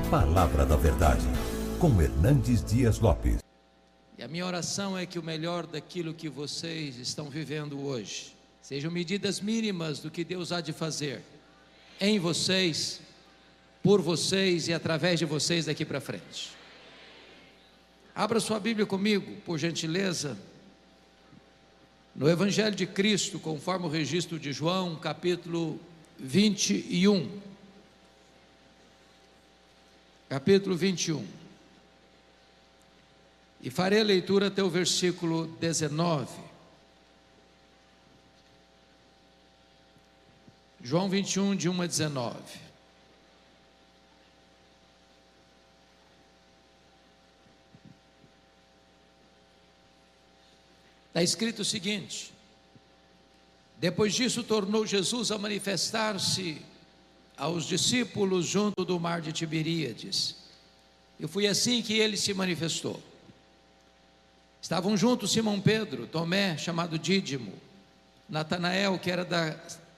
Palavra da Verdade, com Hernandes Dias Lopes. E a minha oração é que o melhor daquilo que vocês estão vivendo hoje sejam medidas mínimas do que Deus há de fazer em vocês, por vocês e através de vocês daqui para frente. Abra sua Bíblia comigo, por gentileza, no Evangelho de Cristo, conforme o registro de João, capítulo 21. Capítulo 21. E farei a leitura até o versículo 19. João 21, de 1 a 19. Está escrito o seguinte: depois disso tornou Jesus a manifestar-se aos discípulos junto do mar de Tiberíades, e foi assim que ele se manifestou. Estavam juntos Simão Pedro, Tomé, chamado Dídimo, Natanael, que era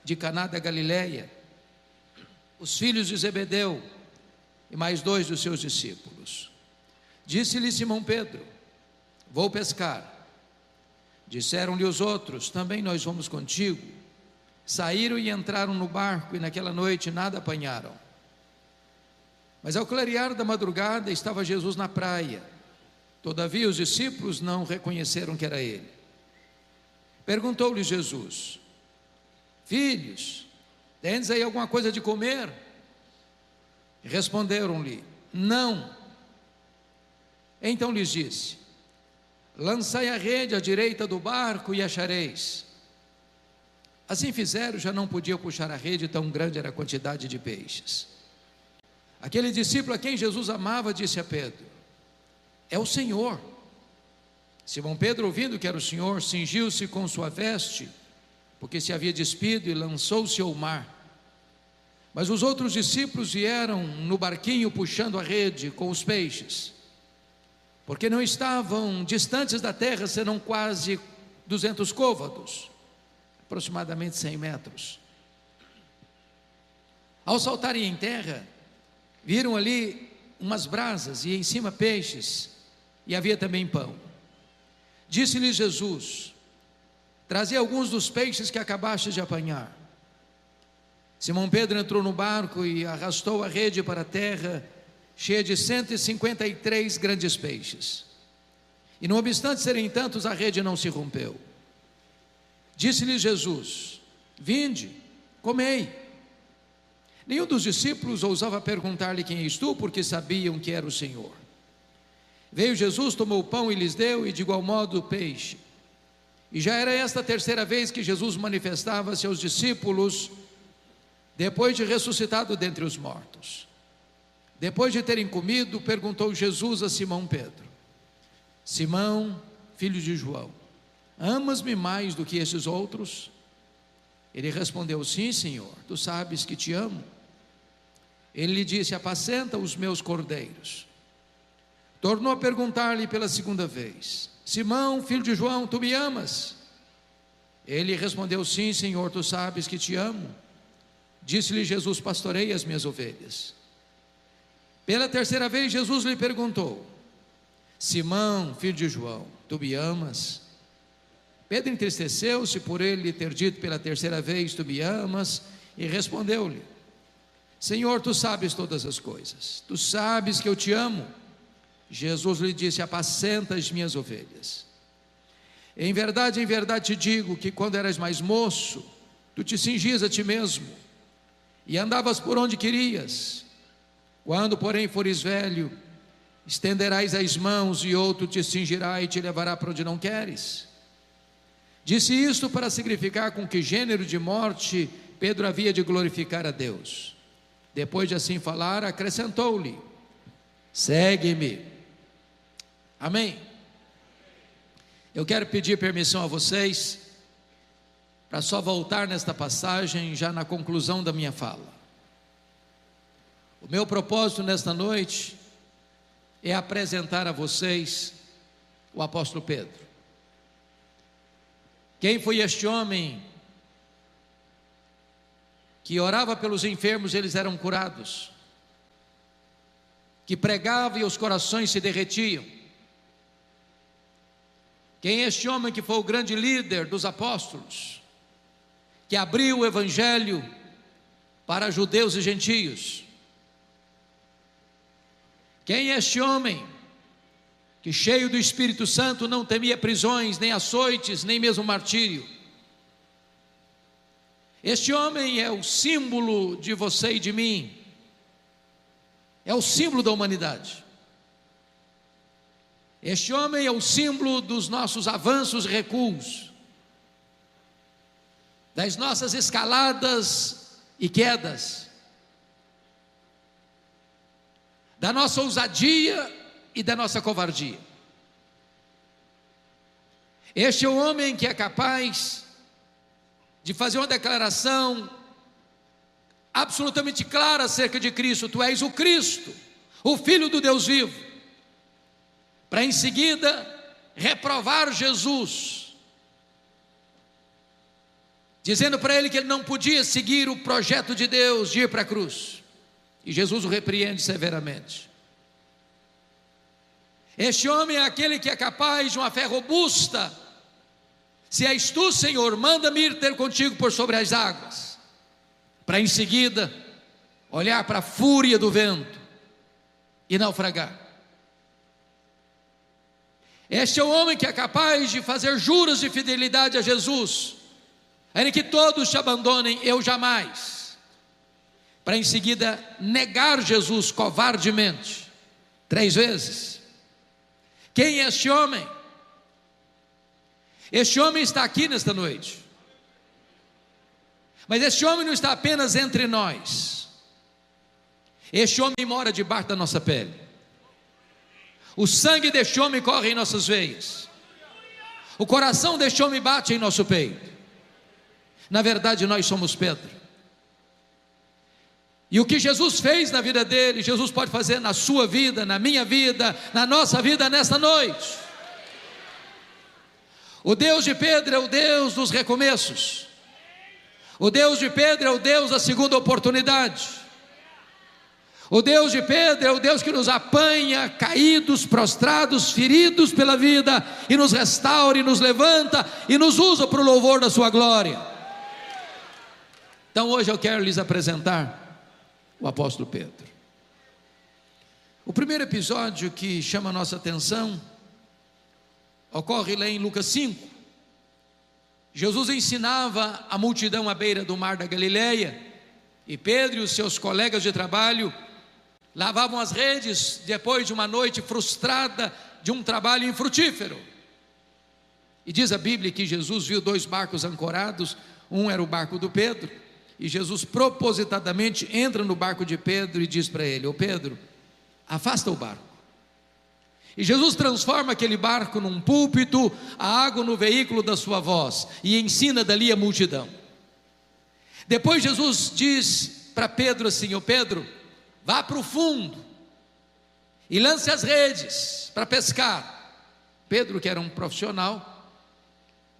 de Caná da Galileia, os filhos de Zebedeu e mais 2 dos seus discípulos. Disse-lhe Simão Pedro: vou pescar. Disseram-lhe os outros: também nós vamos contigo. Saíram e entraram no barco, e naquela noite nada apanharam. Mas ao clarear da madrugada estava Jesus na praia. Todavia os discípulos não reconheceram que era ele. Perguntou-lhe Jesus: filhos, tendes aí alguma coisa de comer? Responderam-lhe: não. Então lhes disse: lançai a rede à direita do barco e achareis. Assim fizeram, já não podiam puxar a rede, tão grande era a quantidade de peixes. Aquele discípulo a quem Jesus amava disse a Pedro: é o Senhor. Simão Pedro, ouvindo que era o Senhor, cingiu-se com sua veste, porque se havia despido, e lançou-se ao mar. Mas os outros discípulos vieram no barquinho puxando a rede com os peixes, porque não estavam distantes da terra, senão quase 200 côvados, aproximadamente 100 metros. Ao saltarem em terra, viram ali umas brasas e em cima peixes, e havia também pão. Disse-lhes Jesus: trazei alguns dos peixes que acabaste de apanhar. Simão Pedro entrou no barco e arrastou a rede para a terra, cheia de 153 grandes peixes. E não obstante serem tantos, a rede não se rompeu. Disse-lhes Jesus: vinde, comei. Nenhum dos discípulos ousava perguntar-lhe: quem és tu? Porque sabiam que era o Senhor. Veio Jesus, tomou o pão e lhes deu, e de igual modo o peixe. E já era esta a terceira vez que Jesus manifestava-se aos discípulos, depois de ressuscitado dentre os mortos. Depois de terem comido, perguntou Jesus a Simão Pedro: Simão, filho de João, amas-me mais do que esses outros? Ele respondeu: sim, Senhor, tu sabes que te amo. Ele lhe disse: apacenta os meus cordeiros. Tornou a perguntar-lhe pela segunda vez: Simão, filho de João, tu me amas? Ele respondeu: sim, Senhor, tu sabes que te amo. Disse-lhe Jesus: pastorei as minhas ovelhas. Pela terceira vez Jesus lhe perguntou: Simão, filho de João, tu me amas? Pedro entristeceu-se por ele ter dito pela terceira vez: tu me amas? E respondeu-lhe: Senhor, tu sabes todas as coisas, tu sabes que eu te amo. Jesus lhe disse: apacenta as minhas ovelhas. Em verdade te digo que quando eras mais moço, tu te cingias a ti mesmo e andavas por onde querias. Quando porém fores velho, estenderás as mãos e outro te cingirá e te levará para onde não queres. Disse isto para significar com que gênero de morte Pedro havia de glorificar a Deus. Depois de assim falar, acrescentou-lhe: segue-me. Amém? Eu quero pedir permissão a vocês para só voltar nesta passagem já na conclusão da minha fala. O meu propósito nesta noite é apresentar a vocês o apóstolo Pedro. Quem foi este homem que orava pelos enfermos, eles eram curados? que pregava e os corações se derretiam. Quem é este homem que foi o grande líder dos apóstolos, que abriu o evangelho para judeus e gentios? Quem é este homem que, cheio do Espírito Santo, não temia prisões, nem açoites, nem mesmo martírio? Este homem é o símbolo de você e de mim, é o símbolo da humanidade. Este homem é o símbolo dos nossos avanços e recuos, das nossas escaladas e quedas, da nossa ousadia e da nossa covardia. Este é o homem que é capaz de fazer uma declaração absolutamente clara acerca de Cristo: tu és o Cristo, o Filho do Deus vivo, para em seguida reprovar Jesus, dizendo para ele que ele não podia seguir o projeto de Deus de ir para a cruz, e Jesus o repreende severamente. Este homem é aquele que é capaz de uma fé robusta: se és tu, Senhor, manda-me ir ter contigo por sobre as águas, para em seguida olhar para a fúria do vento e naufragar. Este é o homem que é capaz de fazer juros de fidelidade a Jesus, ainda que todos te abandonem, eu jamais, para em seguida negar Jesus covardemente 3 vezes. Quem é este homem? Este homem está aqui nesta noite, mas este homem não está apenas entre nós. Este homem mora debaixo da nossa pele. O sangue deste homem corre em nossas veias, o coração deste homem bate em nosso peito. Na verdade, nós somos Pedro, e o que Jesus fez na vida dele, Jesus pode fazer na sua vida, na minha vida, na nossa vida nesta noite. O Deus de Pedro é o Deus dos recomeços. O Deus de Pedro é o Deus da segunda oportunidade. O Deus de Pedro é o Deus que nos apanha caídos, prostrados, feridos pela vida, e nos restaura e nos levanta e nos usa para o louvor da sua glória. Então hoje eu quero lhes apresentar o apóstolo Pedro. O primeiro episódio que chama a nossa atenção ocorre lá em Lucas 5. Jesus ensinava a multidão à beira do mar da Galileia, e Pedro e os seus colegas de trabalho lavavam as redes depois de uma noite frustrada de um trabalho infrutífero. E diz a Bíblia que Jesus viu 2 barcos ancorados. Um era o barco do Pedro, e Jesus propositadamente entra no barco de Pedro e diz para ele: ô Pedro, afasta o barco. E Jesus transforma aquele barco num púlpito, a água no veículo da sua voz, e ensina dali a multidão. Depois Jesus diz para Pedro assim: ô Pedro, vá para o fundo e lance as redes para pescar. Pedro, que era um profissional,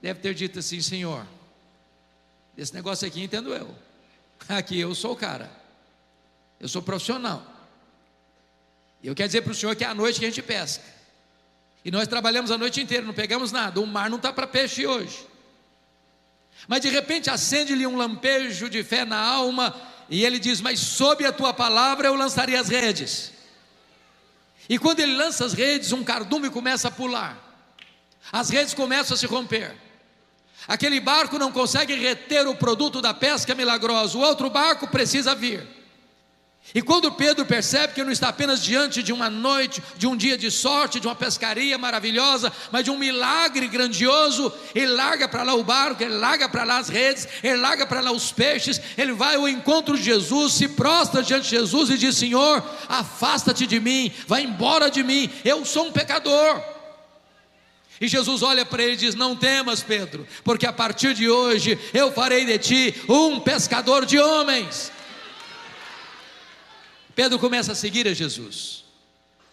deve ter dito assim: Senhor, esse negócio aqui entendo eu, aqui eu sou o cara, eu sou profissional, e eu quero dizer para o senhor que é à noite que a gente pesca, e nós trabalhamos a noite inteira, não pegamos nada, o mar não está para peixe hoje. Mas de repente acende-lhe um lampejo de fé na alma, e ele diz: mas sob a tua palavra eu lançarei as redes. E quando ele lança as redes, um cardume começa a pular, as redes começam a se romper, aquele barco não consegue reter o produto da pesca milagrosa, o outro barco precisa vir. E quando Pedro percebe que não está apenas diante de uma noite, de um dia de sorte, de uma pescaria maravilhosa, mas de um milagre grandioso, ele larga para lá o barco, ele larga para lá as redes, ele larga para lá os peixes, ele vai ao encontro de Jesus, se prostra diante de Jesus e diz: Senhor, afasta-te de mim, vai embora de mim, eu sou um pecador. E Jesus olha para ele e diz: não temas, Pedro, porque a partir de hoje eu farei de ti um pescador de homens. Pedro começa a seguir a Jesus,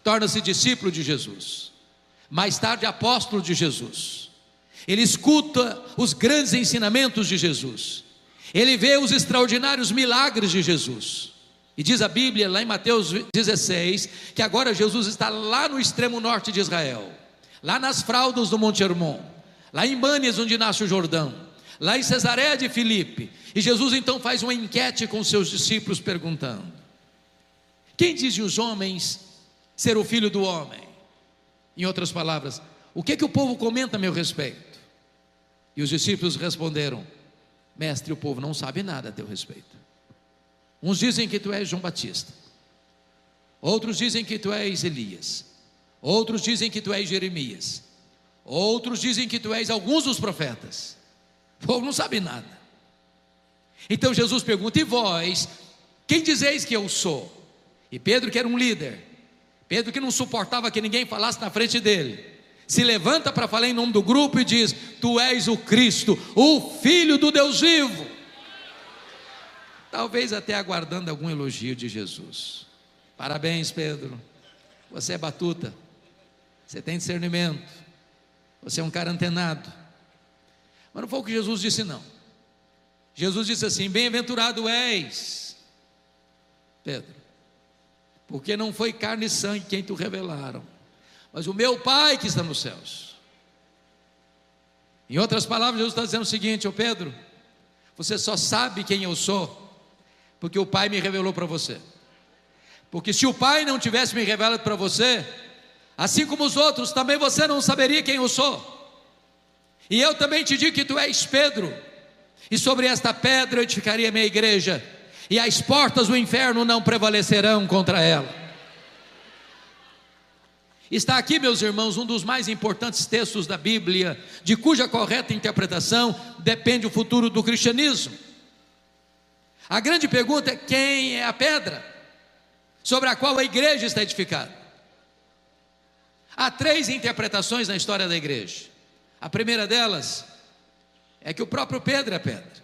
torna-se discípulo de Jesus, mais tarde apóstolo de Jesus. Ele escuta os grandes ensinamentos de Jesus, ele vê os extraordinários milagres de Jesus, E diz a Bíblia, lá em Mateus 16, que agora Jesus está lá no extremo norte de Israel, lá nas fraldas do Monte Hermon, lá em Bânias, onde nasce o Jordão, lá em Cesareia de Filipe. E Jesus então faz uma enquete com seus discípulos, perguntando: quem dizem os homens ser o Filho do Homem? Em outras palavras, o que o povo comenta a meu respeito? E os discípulos responderam: mestre, o povo não sabe nada a teu respeito. Uns dizem que tu és João Batista, outros dizem que tu és Elias, outros dizem que tu és Jeremias, outros dizem que tu és alguns dos profetas. O povo não sabe nada. Então Jesus pergunta: e vós, quem dizeis que eu sou? E Pedro, que era um líder, Pedro, que não suportava que ninguém falasse na frente dele, se levanta para falar em nome do grupo e diz: tu és o Cristo, o Filho do Deus vivo. Talvez até aguardando algum elogio de Jesus. Parabéns, Pedro, você é batuta, você tem discernimento, você é um cara antenado. Mas não foi o que Jesus disse, não. Jesus disse assim: bem-aventurado és, Pedro, porque não foi carne e sangue quem te revelaram, mas o meu Pai que está nos céus. Em outras palavras, Jesus está dizendo o seguinte: ô Pedro, você só sabe quem eu sou porque o Pai me revelou para você. Porque se o Pai não tivesse me revelado para você, assim como os outros, também você não saberia quem eu sou. E eu também te digo que tu és Pedro, e sobre esta pedra eu edificaria a minha igreja, e as portas do inferno não prevalecerão contra ela. Está aqui, meus irmãos, um dos mais importantes textos da Bíblia, de cuja correta interpretação depende o futuro do cristianismo. A grande pergunta é: quem é a pedra sobre a qual a igreja está edificada? Há 3 interpretações na história da igreja. A primeira delas é que o próprio Pedro é a pedra.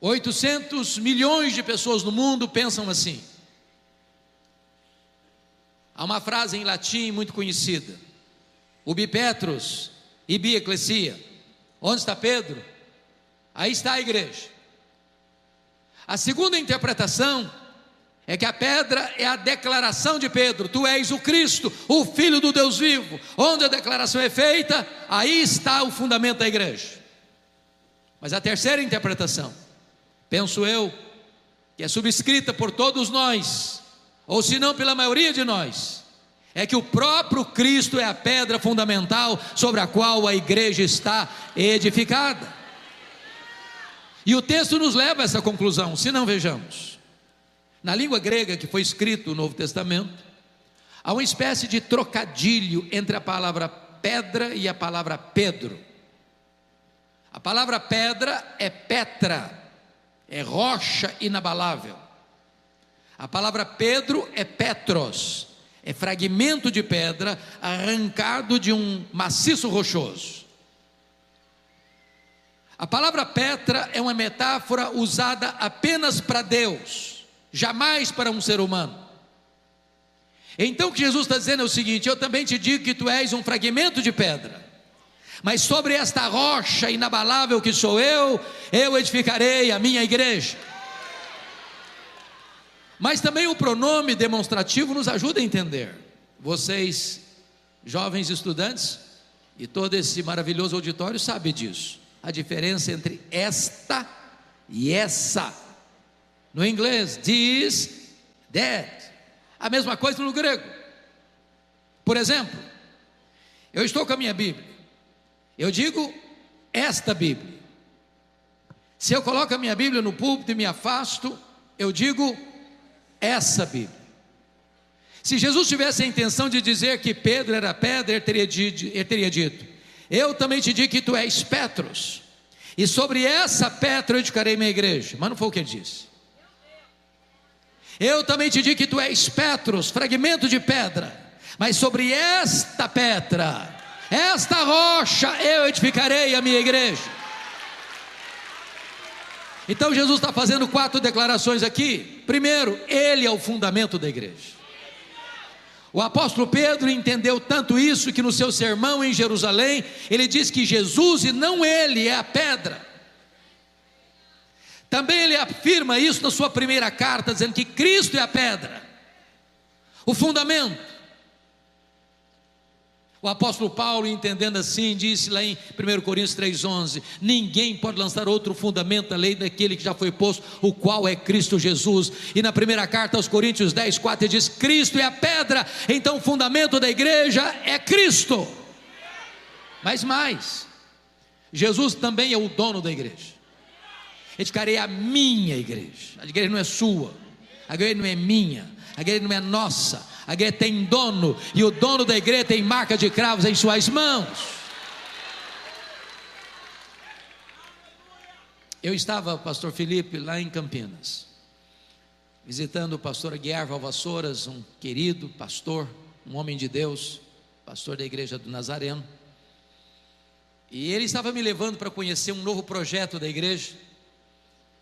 800 milhões de pessoas no mundo pensam assim. Há uma frase em latim muito conhecida: ubi Petrus, ibi ecclesia. Onde está Pedro? Aí está a igreja. A segunda interpretação é que a pedra é a declaração de Pedro: tu és o Cristo, o Filho do Deus vivo. Onde a declaração é feita, aí está o fundamento da igreja. Mas a terceira interpretação, penso eu, que é subscrita por todos nós, ou se não pela maioria de nós, é que o próprio Cristo é a pedra fundamental sobre a qual a igreja está edificada. E o texto nos leva a essa conclusão, se não vejamos. Na língua grega que foi escrito o Novo Testamento, há uma espécie de trocadilho entre a palavra pedra e a palavra Pedro. A palavra pedra é Petra, é rocha inabalável. A palavra Pedro é Petros, é fragmento de pedra arrancado de um maciço rochoso. A palavra Petra é uma metáfora usada apenas para Deus, jamais para um ser humano. Então o que Jesus está dizendo é o seguinte: eu também te digo que tu és um fragmento de pedra, mas sobre esta rocha inabalável que sou eu edificarei a minha igreja. Mas também o pronome demonstrativo nos ajuda a entender. Vocês, jovens estudantes, e todo esse maravilhoso auditório sabe disso. A diferença entre esta e essa. No inglês, this, that. A mesma coisa no grego. Por exemplo, eu estou com a minha Bíblia, eu digo esta Bíblia. Se eu coloco a minha Bíblia no púlpito e me afasto, eu digo essa Bíblia. Se Jesus tivesse a intenção de dizer que Pedro era pedra, ele teria dito: eu também te digo que tu és Petros, e sobre essa pedra eu edificarei minha igreja. Mas não foi o que ele disse. Eu também te digo que tu és Petros, fragmento de pedra, mas sobre esta pedra, esta rocha, eu edificarei a minha igreja. Então Jesus está fazendo 4 declarações aqui. Primeiro, ele é o fundamento da igreja. O apóstolo Pedro entendeu tanto isso que no seu sermão em Jerusalém, ele diz que Jesus e não ele é a pedra. Também ele afirma isso na sua primeira carta, dizendo que Cristo é a pedra, o fundamento. O apóstolo Paulo, entendendo assim, disse lá em 1 Coríntios 3,11: ninguém pode lançar outro fundamento além daquele que já foi posto, o qual é Cristo Jesus. E na primeira carta aos Coríntios 10,4 ele diz: Cristo é a pedra, então o fundamento da igreja é Cristo. Mas mais, Jesus também é o dono da igreja. Edificarei a minha igreja. A igreja não é sua, a igreja não é minha, a igreja não é nossa, a igreja tem dono, e o dono da igreja tem marca de cravos em suas mãos. Eu estava, pastor Felipe, lá em Campinas, visitando o pastor Aguiar Valvassouras, um querido pastor, um homem de Deus, pastor da igreja do Nazareno, e ele estava me levando para conhecer um novo projeto da igreja.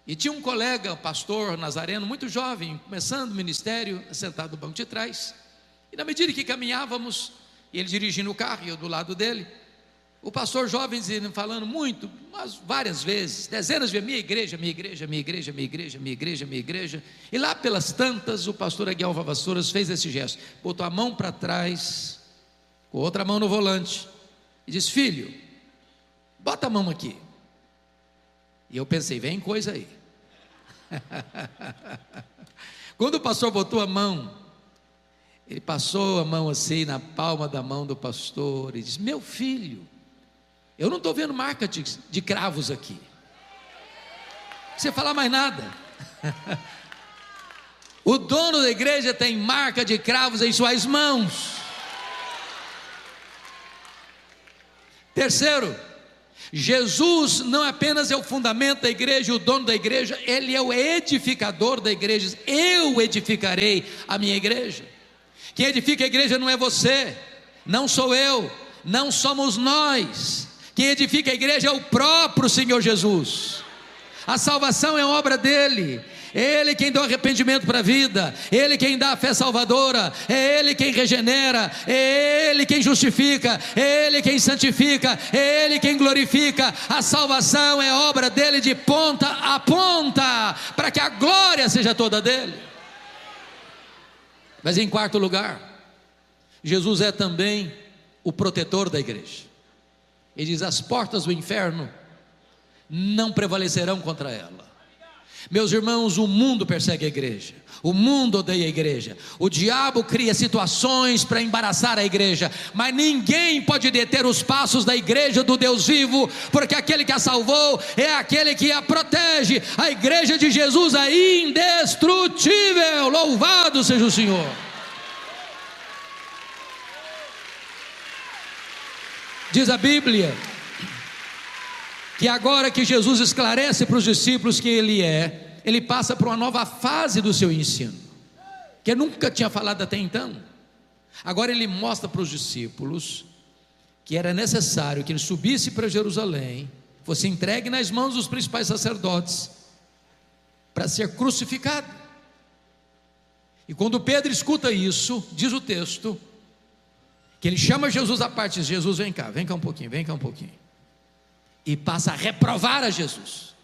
E tinha um colega, pastor nazareno, muito jovem, começando o ministério, sentado no banco de trás. E na medida que caminhávamos, ele dirigindo o carro e eu do lado dele, o pastor jovem falando muito, mas várias vezes, dezenas de vezes: minha igreja, minha igreja, minha igreja, minha igreja, minha igreja, minha igreja. E lá pelas tantas, o pastor Aguiar Valvassouras fez esse gesto, botou a mão para trás, com a outra mão no volante, e disse: filho, bota a mão aqui. E eu pensei: vem coisa aí. Quando o pastor botou a mão, ele passou a mão assim na palma da mão do pastor e disse: meu filho, eu não estou vendo marca de cravos aqui. Não precisa falar mais nada. O dono da igreja tem marca de cravos em suas mãos. Terceiro, Jesus não apenas é o fundamento da igreja, o dono da igreja, Ele é o edificador da igreja. Eu edificarei a minha igreja. Quem edifica a igreja não é você, não sou eu, não somos nós. Quem edifica a igreja é o próprio Senhor Jesus. A salvação é obra dEle. Ele quem dá o arrependimento para a vida, Ele quem dá a fé salvadora, é Ele quem regenera, é Ele quem justifica, é Ele quem santifica, é Ele quem glorifica. A salvação é obra dEle de ponta a ponta, para que a glória seja toda dEle. Mas em quarto lugar, Jesus é também o protetor da igreja. Ele diz: as portas do inferno não prevalecerão contra ela. Meus irmãos, o mundo persegue a igreja, o mundo odeia a igreja, o diabo cria situações para embaraçar a igreja, mas ninguém pode deter os passos da igreja do Deus vivo, porque aquele que a salvou é aquele que a protege. A igreja de Jesus é indestrutível. Louvado seja o Senhor. Diz a Bíblia que agora que Jesus esclarece para os discípulos quem Ele é, Ele passa para uma nova fase do seu ensino, que Ele nunca tinha falado até então. Agora Ele mostra para os discípulos que era necessário que Ele subisse para Jerusalém, fosse entregue nas mãos dos principais sacerdotes, para ser crucificado. E quando Pedro escuta isso, diz o texto, que ele chama Jesus à parte e diz: Jesus, vem cá um pouquinho, vem cá um pouquinho. E passa a reprovar a Jesus.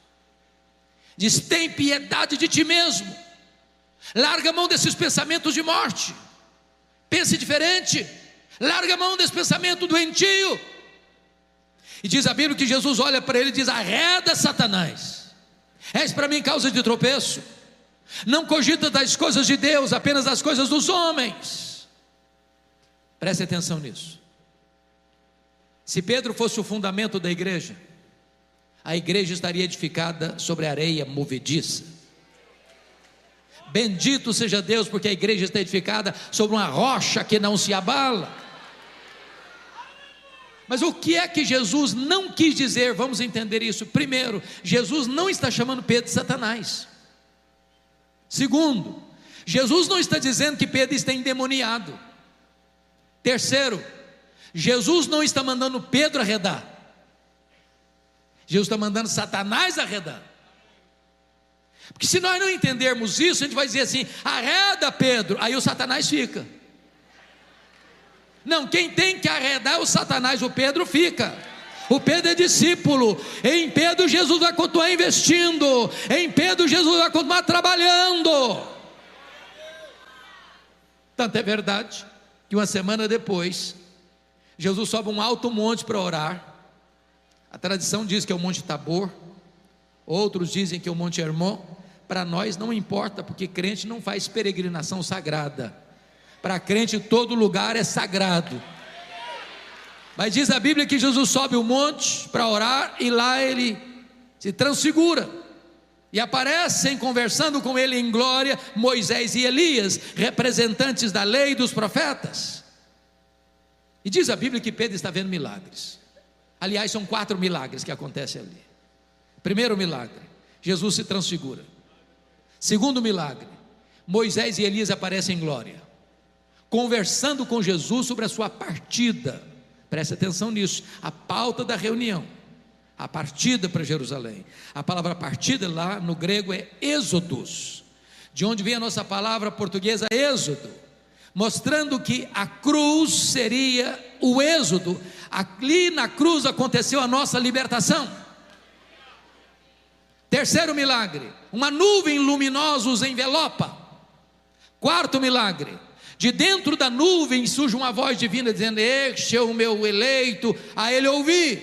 Diz: tem piedade de ti mesmo, larga a mão desses pensamentos de morte, pense diferente, larga a mão desse pensamento doentio. E diz a Bíblia que Jesus olha para ele e diz: arreda, Satanás, és para mim causa de tropeço, não cogita das coisas de Deus, apenas das coisas dos homens. Preste atenção nisso. Se Pedro fosse o fundamento da igreja, a igreja estaria edificada sobre areia movediça. Bendito seja Deus, porque a igreja está edificada sobre uma rocha que não se abala. Mas o que é que Jesus não quis dizer? Vamos entender isso. Primeiro, Jesus não está chamando Pedro de Satanás. Segundo, Jesus não está dizendo que Pedro está endemoniado. Terceiro, Jesus não está mandando Pedro arredar, Jesus está mandando Satanás arredar. Porque se nós não entendermos isso, a gente vai dizer assim: arreda, Pedro, aí o Satanás fica. Não, quem tem que arredar é o Satanás, o Pedro fica. O Pedro é discípulo. Em Pedro Jesus vai continuar investindo. Em Pedro Jesus vai continuar trabalhando. Tanto é verdade que uma semana depois, Jesus sobe um alto monte para orar. A tradição diz que é o Monte Tabor, outros dizem que é o Monte Hermon. Para nós não importa, porque crente não faz peregrinação sagrada. Para crente todo lugar é sagrado. Mas diz a Bíblia que Jesus sobe o monte para orar, e lá ele se transfigura, e aparecem conversando com ele em glória Moisés e Elias, representantes da lei e dos profetas. E diz a Bíblia que Pedro está vendo milagres. Aliás, são 4 milagres que acontecem ali. Primeiro milagre, Jesus se transfigura. Segundo milagre, Moisés e Elias aparecem em glória, conversando com Jesus sobre a sua partida. Preste atenção nisso, a pauta da reunião, a partida para Jerusalém. A palavra partida lá no grego é êxodos, de onde vem a nossa palavra portuguesa êxodo, mostrando que a cruz seria o êxodo. Ali na cruz aconteceu a nossa libertação. Terceiro milagre, uma nuvem luminosa os envelopa. Quarto milagre, de dentro da nuvem surge uma voz divina dizendo: este é o meu eleito, a ele ouvi.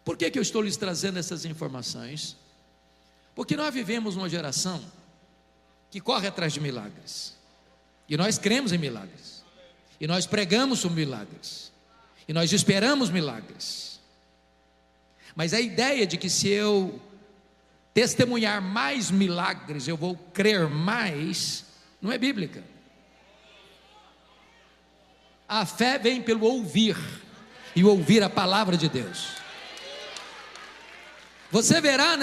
Por que eu estou lhes trazendo essas informações? Porque nós vivemos uma geração que corre atrás de milagres, e nós cremos em milagres, e nós pregamos sobre milagres, e nós esperamos milagres. Mas a ideia de que se eu testemunhar mais milagres eu vou crer mais, não é bíblica. A fé vem pelo ouvir, e ouvir a palavra de Deus. Você verá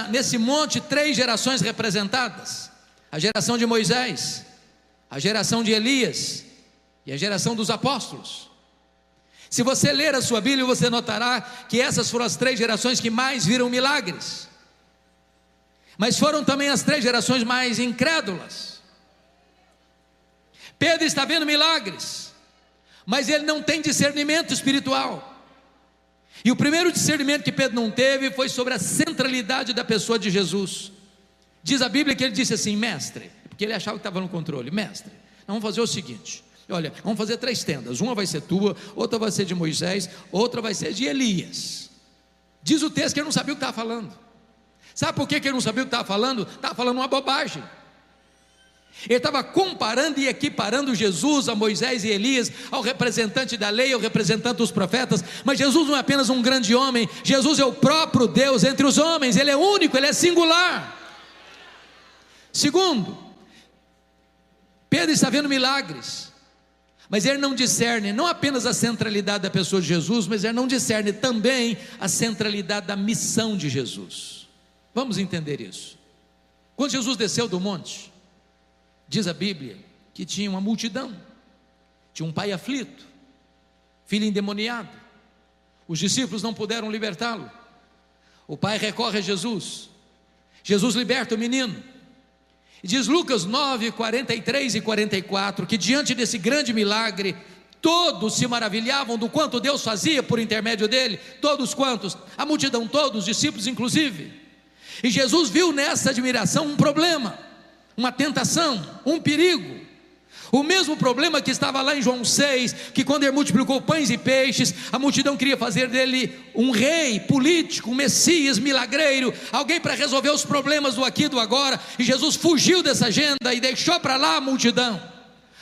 nesse monte 3 gerações representadas: a geração de Moisés, a geração de Elias e a geração dos apóstolos. Se você ler a sua Bíblia, você notará que essas foram as 3 gerações que mais viram milagres, mas foram também as 3 gerações mais incrédulas. Pedro está vendo milagres, mas ele não tem discernimento espiritual. E o primeiro discernimento que Pedro não teve foi sobre a centralidade da pessoa de Jesus. Diz a Bíblia que ele disse assim: mestre, porque ele achava que estava no controle: mestre, nós vamos fazer o seguinte, olha, vamos fazer 3 tendas, uma vai ser tua, outra vai ser de Moisés, outra vai ser de Elias. Diz o texto que ele não sabia o que estava falando. Sabe por que ele não sabia o que estava falando? Estava falando uma bobagem. Ele estava comparando e equiparando Jesus a Moisés e Elias, ao representante da lei, ao representante dos profetas. Mas Jesus não é apenas um grande homem, Jesus é o próprio Deus entre os homens. Ele é único, ele é singular. Segundo, Pedro está vendo milagres, mas ele não discerne não apenas a centralidade da pessoa de Jesus, mas ele não discerne também a centralidade da missão de Jesus. Vamos entender isso. Quando Jesus desceu do monte, diz a Bíblia que tinha uma multidão, tinha um pai aflito, filho endemoniado. Os discípulos não puderam libertá-lo. O pai recorre a Jesus, Jesus liberta o menino. E diz Lucas 9, 43 e 44, que diante desse grande milagre, todos se maravilhavam do quanto Deus fazia por intermédio dele. Todos quantos? A multidão toda, os discípulos inclusive. E Jesus viu nessa admiração um problema, uma tentação, um perigo. O mesmo problema que estava lá em João 6, que quando ele multiplicou pães e peixes, a multidão queria fazer dele um rei político, um Messias milagreiro, alguém para resolver os problemas do aqui e do agora. E Jesus fugiu dessa agenda e deixou para lá a multidão.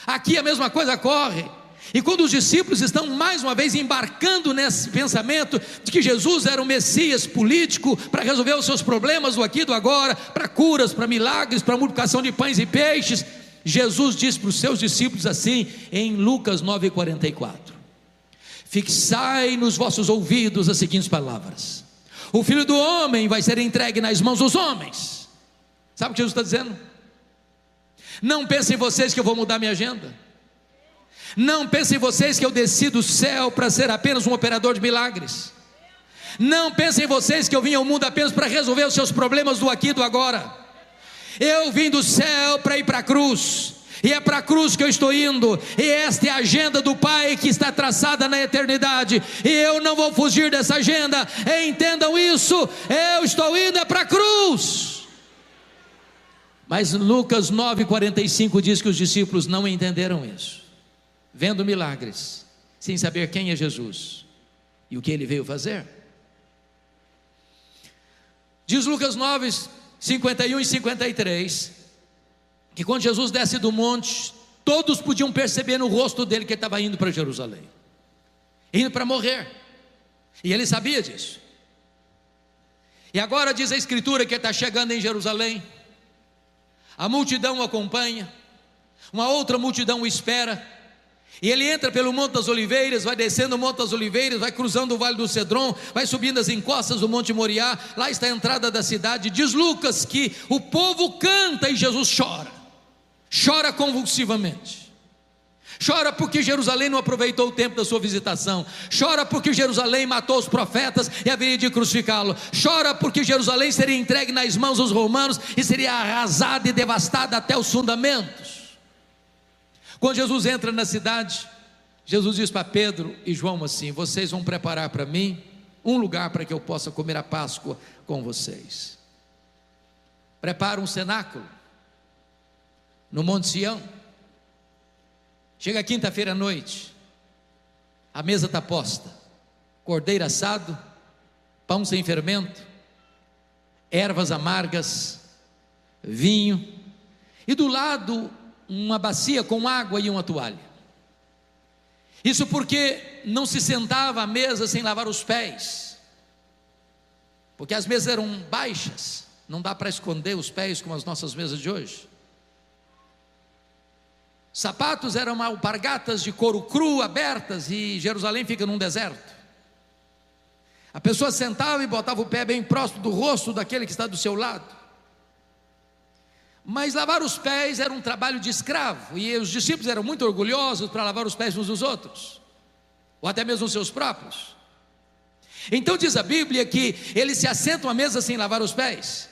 Aqui a mesma coisa ocorre. E quando os discípulos estão mais uma vez embarcando nesse pensamento de que Jesus era um Messias político para resolver os seus problemas do aqui e do agora, para curas, para milagres, para multiplicação de pães e peixes, Jesus diz para os seus discípulos assim em Lucas 9,44: fixai nos vossos ouvidos as seguintes palavras: o Filho do Homem vai ser entregue nas mãos dos homens. Sabe o que Jesus está dizendo? Não pensem vocês que eu vou mudar minha agenda. Não pensem vocês que eu desci do céu para ser apenas um operador de milagres. Não pensem vocês que eu vim ao mundo apenas para resolver os seus problemas do aqui e do agora. Eu vim do céu para ir para a cruz. E é para a cruz que eu estou indo, e esta é a agenda do Pai que está traçada na eternidade, e eu não vou fugir dessa agenda. Entendam isso, eu estou indo é para a cruz. Mas Lucas 9,45 diz que os discípulos não entenderam isso, vendo milagres, sem saber quem é Jesus e o que ele veio fazer. Diz Lucas 9, 51 e 53, que quando Jesus desce do monte, todos podiam perceber no rosto dele que ele estava indo para Jerusalém, indo para morrer, e ele sabia disso. E agora diz a Escritura que ele está chegando em Jerusalém, a multidão o acompanha, uma outra multidão o espera, e ele entra pelo Monte das Oliveiras, vai descendo o Monte das Oliveiras, vai cruzando o Vale do Cedron, vai subindo as encostas do Monte Moriá, lá está a entrada da cidade. Diz Lucas que o povo canta e Jesus chora convulsivamente. Chora porque Jerusalém não aproveitou o tempo da sua visitação. Chora porque Jerusalém matou os profetas e haveria de crucificá-lo. Chora porque Jerusalém seria entregue nas mãos dos romanos e seria arrasada e devastada até os fundamentos. Quando Jesus entra na cidade, Jesus diz para Pedro e João assim: vocês vão preparar para mim um lugar para que eu possa comer a Páscoa com vocês. Prepara um cenáculo no Monte Sião. Chega quinta-feira à noite, a mesa está posta, cordeiro assado, pão sem fermento, ervas amargas, vinho, e do lado uma bacia com água e uma toalha. Isso porque não se sentava à mesa sem lavar os pés, porque as mesas eram baixas, não dá para esconder os pés como as nossas mesas de hoje. Sapatos eram alpargatas de couro cru abertas, e Jerusalém fica num deserto. A pessoa sentava e botava o pé bem próximo do rosto daquele que está do seu lado. Mas lavar os pés era um trabalho de escravo, e os discípulos eram muito orgulhosos para lavar os pés uns dos outros, ou até mesmo os seus próprios. Então diz a Bíblia que eles se assentam à mesa sem lavar os pés.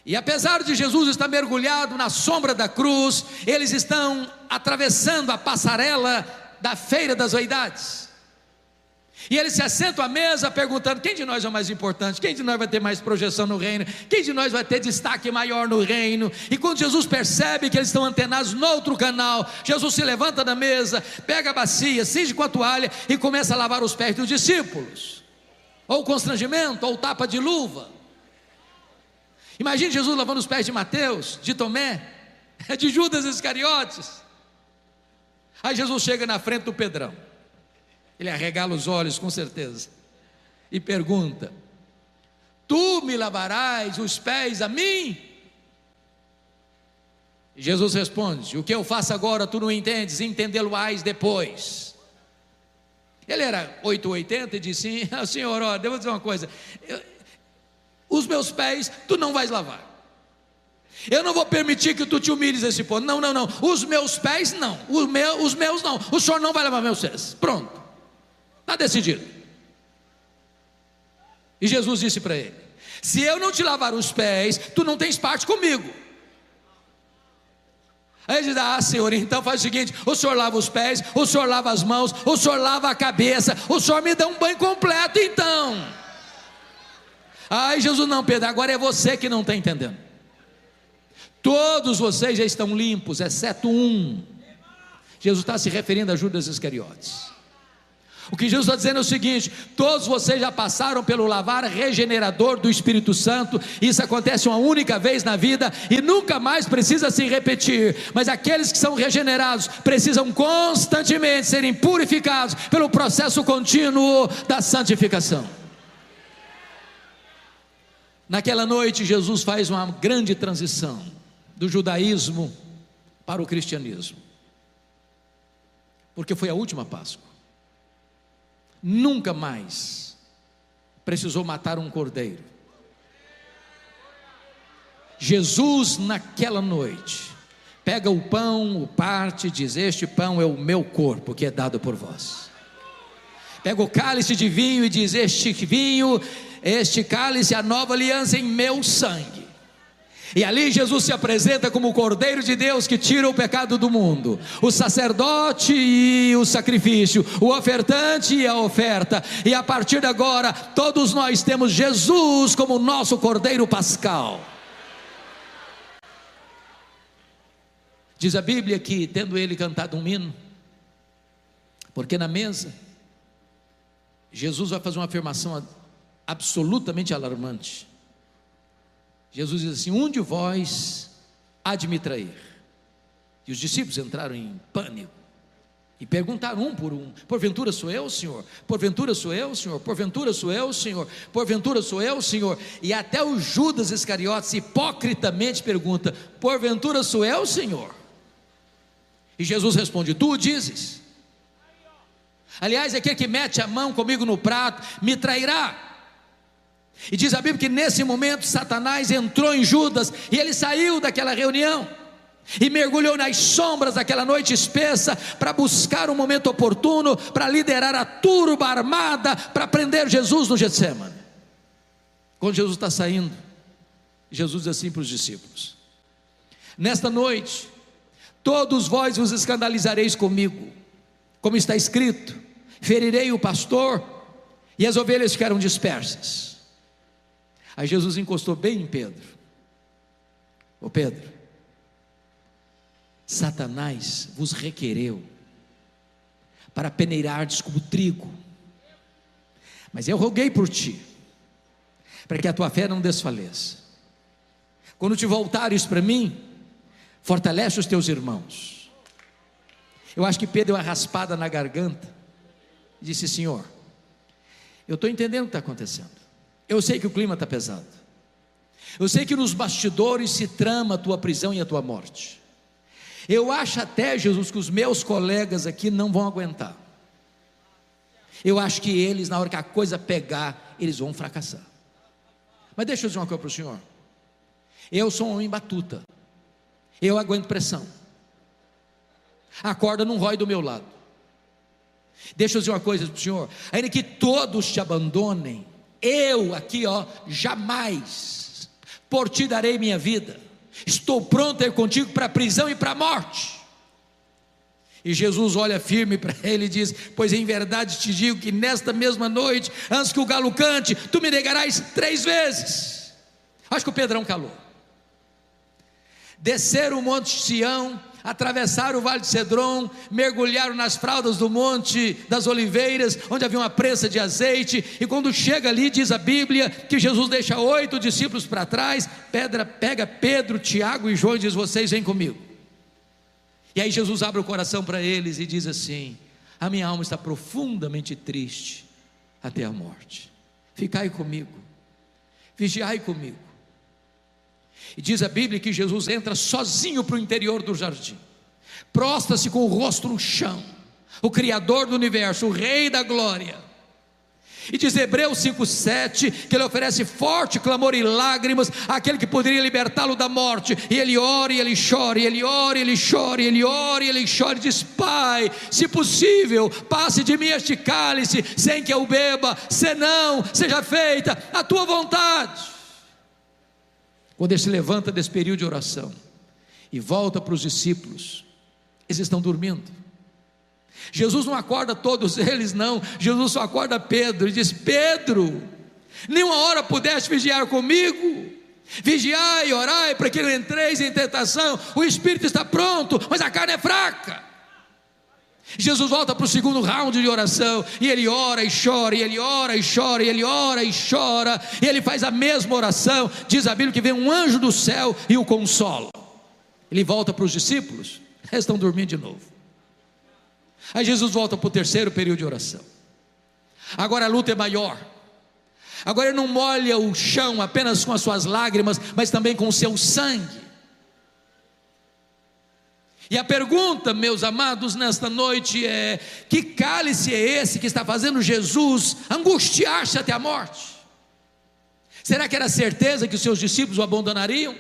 E apesar de Jesus estar mergulhado na sombra da cruz, eles estão atravessando a passarela da feira das vaidades. E eles se assentam à mesa perguntando: quem de nós é o mais importante? Quem de nós vai ter mais projeção no reino? Quem de nós vai ter destaque maior no reino? E quando Jesus percebe que eles estão antenados no outro canal, Jesus se levanta da mesa, pega a bacia, cinge com a toalha e começa a lavar os pés dos discípulos. Ou constrangimento, ou tapa de luva. Imagine Jesus lavando os pés de Mateus, de Tomé, de Judas Iscariotes. Aí Jesus chega na frente do Pedrão, ele arregala os olhos com certeza, e pergunta: tu me lavarás os pés a mim? E Jesus responde: o que eu faço agora tu não entendes, entendê-lo-ás depois. Ele era 880 e disse: Senhor, ó, devo dizer uma coisa, os meus pés tu não vais lavar, eu não vou permitir que tu te humilhes a esse ponto. Não, os meus pés não, os meus não, o senhor não vai lavar meus pés, pronto, está decidido. E Jesus disse para ele: se eu não te lavar os pés, tu não tens parte comigo. Aí ele diz: Senhor, então faz o seguinte, o senhor lava os pés, o senhor lava as mãos, o senhor lava a cabeça, o senhor me dá um banho completo então. Aí Jesus: não, Pedro, agora é você que não está entendendo. Todos vocês já estão limpos, exceto um. Jesus está se referindo a Judas Iscariotes. O que Jesus está dizendo é o seguinte: todos vocês já passaram pelo lavar regenerador do Espírito Santo. Isso acontece uma única vez na vida e nunca mais precisa se repetir. Mas aqueles que são regenerados precisam constantemente serem purificados pelo processo contínuo da santificação. Naquela noite Jesus faz uma grande transição do judaísmo para o cristianismo, porque foi a última Páscoa. Nunca mais precisou matar um cordeiro. Jesus naquela noite pega o pão, o parte, diz: este pão é o meu corpo que é dado por vós. Pega o cálice de vinho e diz: este vinho, este cálice é a nova aliança em meu sangue. E ali Jesus se apresenta como o Cordeiro de Deus que tira o pecado do mundo, o sacerdote e o sacrifício, o ofertante e a oferta. E a partir de agora, todos nós temos Jesus como nosso Cordeiro Pascal. Diz a Bíblia que, tendo ele cantado um hino, porque na mesa, Jesus vai fazer uma afirmação absolutamente alarmante. Jesus diz assim: um de vós há de me trair. E os discípulos entraram em pânico e perguntaram um por um: porventura sou eu, Senhor? Porventura sou eu, Senhor? Porventura sou eu, Senhor? Porventura sou eu, Senhor? E até o Judas Iscariotes hipocritamente pergunta: porventura sou eu, Senhor? E Jesus responde: tu o dizes. Aliás, aquele que mete a mão comigo no prato me trairá. E diz a Bíblia que nesse momento Satanás entrou em Judas, e ele saiu daquela reunião e mergulhou nas sombras daquela noite espessa para buscar um momento oportuno para liderar a turba armada para prender Jesus no Getsemane. Quando Jesus está saindo, Jesus diz assim para os discípulos: nesta noite todos vós vos escandalizareis comigo, como está escrito: ferirei o pastor e as ovelhas ficaram dispersas. Aí Jesus encostou bem em Pedro: ô Pedro, Satanás vos requereu para peneirardes como trigo, mas eu roguei por ti, para que a tua fé não desfaleça. Quando te voltares para mim, fortalece os teus irmãos. Eu acho que Pedro deu uma raspada na garganta e disse: Senhor, eu estou entendendo o que está acontecendo. Eu sei que o clima está pesado. Eu sei que nos bastidores se trama a tua prisão e a tua morte. Eu acho até, Jesus, que os meus colegas aqui não vão aguentar. Eu acho que eles, na hora que a coisa pegar, eles vão fracassar. Mas deixa eu dizer uma coisa para o senhor: eu sou um homem batuta, eu aguento pressão, a corda não rói do meu lado. Deixa eu dizer uma coisa para o senhor: ainda que todos te abandonem, eu aqui, jamais por ti darei minha vida. Estou pronto a ir contigo para a prisão e para a morte. E Jesus olha firme para ele e diz: pois em verdade te digo que nesta mesma noite, antes que o galo cante, tu me negarás 3 vezes. Acho que o Pedrão calou. Desceram o monte Sião, atravessaram o vale de Cedron, mergulharam nas fraldas do monte das oliveiras, onde havia uma prensa de azeite. E quando chega ali, diz a Bíblia que Jesus deixa 8 discípulos para trás, pega Pedro, Tiago e João e diz: vocês vêm comigo. E aí Jesus abre o coração para eles e diz assim: a minha alma está profundamente triste até a morte, ficai comigo, vigiai comigo. E diz a Bíblia que Jesus entra sozinho para o interior do jardim, prostra-se com o rosto no chão, o Criador do universo, o Rei da glória. E diz Hebreus 5,7 que ele oferece forte clamor e lágrimas àquele que poderia libertá-lo da morte. E ele ora e ele chora, e ele ora e ele chora, e ele ora e ele chora, e diz: Pai, se possível, passe de mim este cálice, sem que eu beba, senão seja feita a tua vontade. Quando ele se levanta desse período de oração e volta para os discípulos, eles estão dormindo. Jesus não acorda todos eles, não. Jesus só acorda Pedro e diz: Pedro, nenhuma hora pudeste vigiar comigo? Vigiai e orai para que não entreis em tentação. O espírito está pronto, mas a carne é fraca. Jesus volta para o segundo round de oração, e ele ora e chora, e ele ora e chora, e ele ora e chora, e ele faz a mesma oração. Diz a Bíblia que vem um anjo do céu e o consola. Ele volta para os discípulos, eles estão dormindo de novo. Aí Jesus volta para o terceiro período de oração. Agora a luta é maior. Agora ele não molha o chão apenas com as suas lágrimas, mas também com o seu sangue. E a pergunta, meus amados, nesta noite é: que cálice é esse que está fazendo Jesus angustiar-se até a morte? Será que era certeza que os seus discípulos o abandonariam?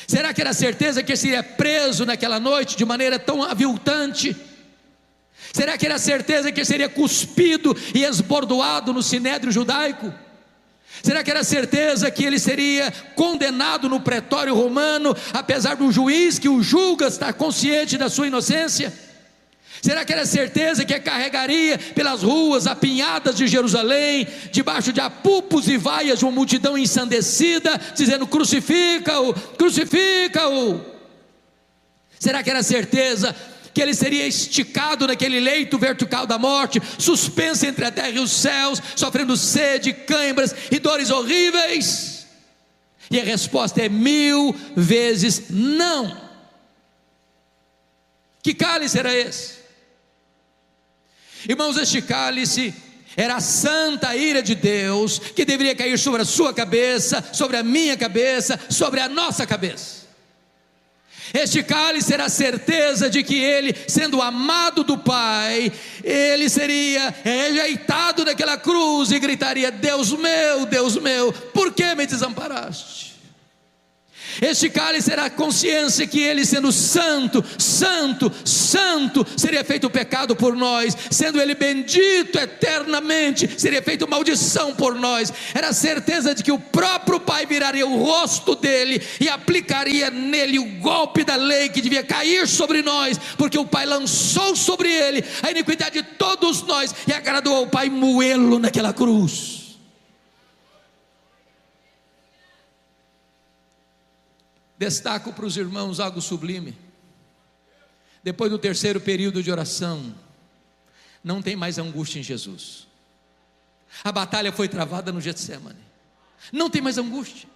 Será que era certeza que ele seria preso naquela noite de maneira tão aviltante? Será que era certeza que ele seria cuspido e esbordoado no sinédrio judaico? Será que era certeza que ele seria condenado no pretório romano, apesar do juiz que o julga estar consciente da sua inocência? Será que era certeza que carregaria pelas ruas apinhadas de Jerusalém, debaixo de apupos e vaias de uma multidão ensandecida, dizendo: crucifica-o, crucifica-o? Será que era certeza que ele seria esticado naquele leito vertical da morte, suspenso entre a terra e os céus, sofrendo sede, cãibras e dores horríveis? E a resposta é 1000 vezes não. Que cálice era esse? Irmãos, este cálice era a santa ira de Deus, que deveria cair sobre a sua cabeça, sobre a minha cabeça, sobre a nossa cabeça. Este cálice era a certeza de que ele, sendo amado do Pai, ele seria rejeitado naquela cruz e gritaria: Deus meu, por que me desamparaste? Este cálice era a consciência que ele, sendo santo, santo, santo, seria feito pecado por nós, sendo ele bendito eternamente, seria feito maldição por nós. Era a certeza de que o próprio Pai viraria o rosto dele e aplicaria nele o golpe da lei que devia cair sobre nós, porque o Pai lançou sobre ele a iniquidade de todos nós, e agradou ao Pai moê-lo naquela cruz. Destaco para os irmãos algo sublime. Depois do terceiro período de oração, não tem mais angústia em Jesus. A batalha foi travada no Getsemane. Não tem mais angústia.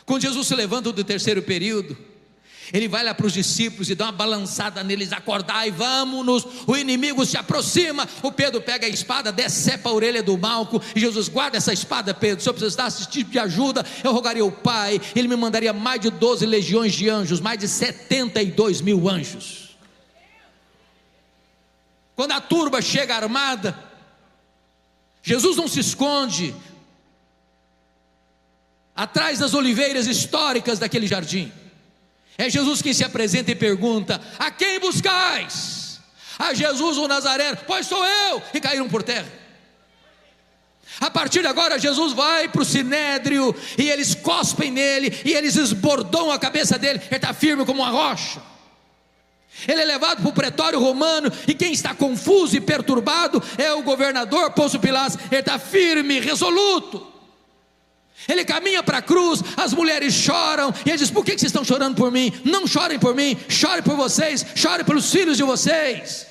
Quando Jesus se levanta do terceiro período, ele vai lá para os discípulos e dá uma balançada neles: acordai, vamos-nos, o inimigo se aproxima. O Pedro pega a espada, decepa a orelha do Malco, e Jesus: guarda essa espada, Pedro, se eu precisasse desse tipo de ajuda, eu rogaria ao Pai, ele me mandaria mais de 12 legiões de anjos, mais de 72 mil anjos. Quando a turba chega armada, Jesus não se esconde atrás das oliveiras históricas daquele jardim. É Jesus quem se apresenta e pergunta: a quem buscais? A Jesus o Nazareno. Pois sou eu. E caíram por terra. A partir de agora, Jesus vai para o sinédrio, e eles cospem nele, e eles esbordam a cabeça dele. Ele está firme como uma rocha. Ele é levado para o pretório romano, e quem está confuso e perturbado é o governador Pôncio Pilatos. Ele está firme, resoluto. Ele caminha para a cruz, as mulheres choram, e ele diz: por que vocês estão chorando por mim? Não chorem por mim, chorem por vocês, chorem pelos filhos de vocês.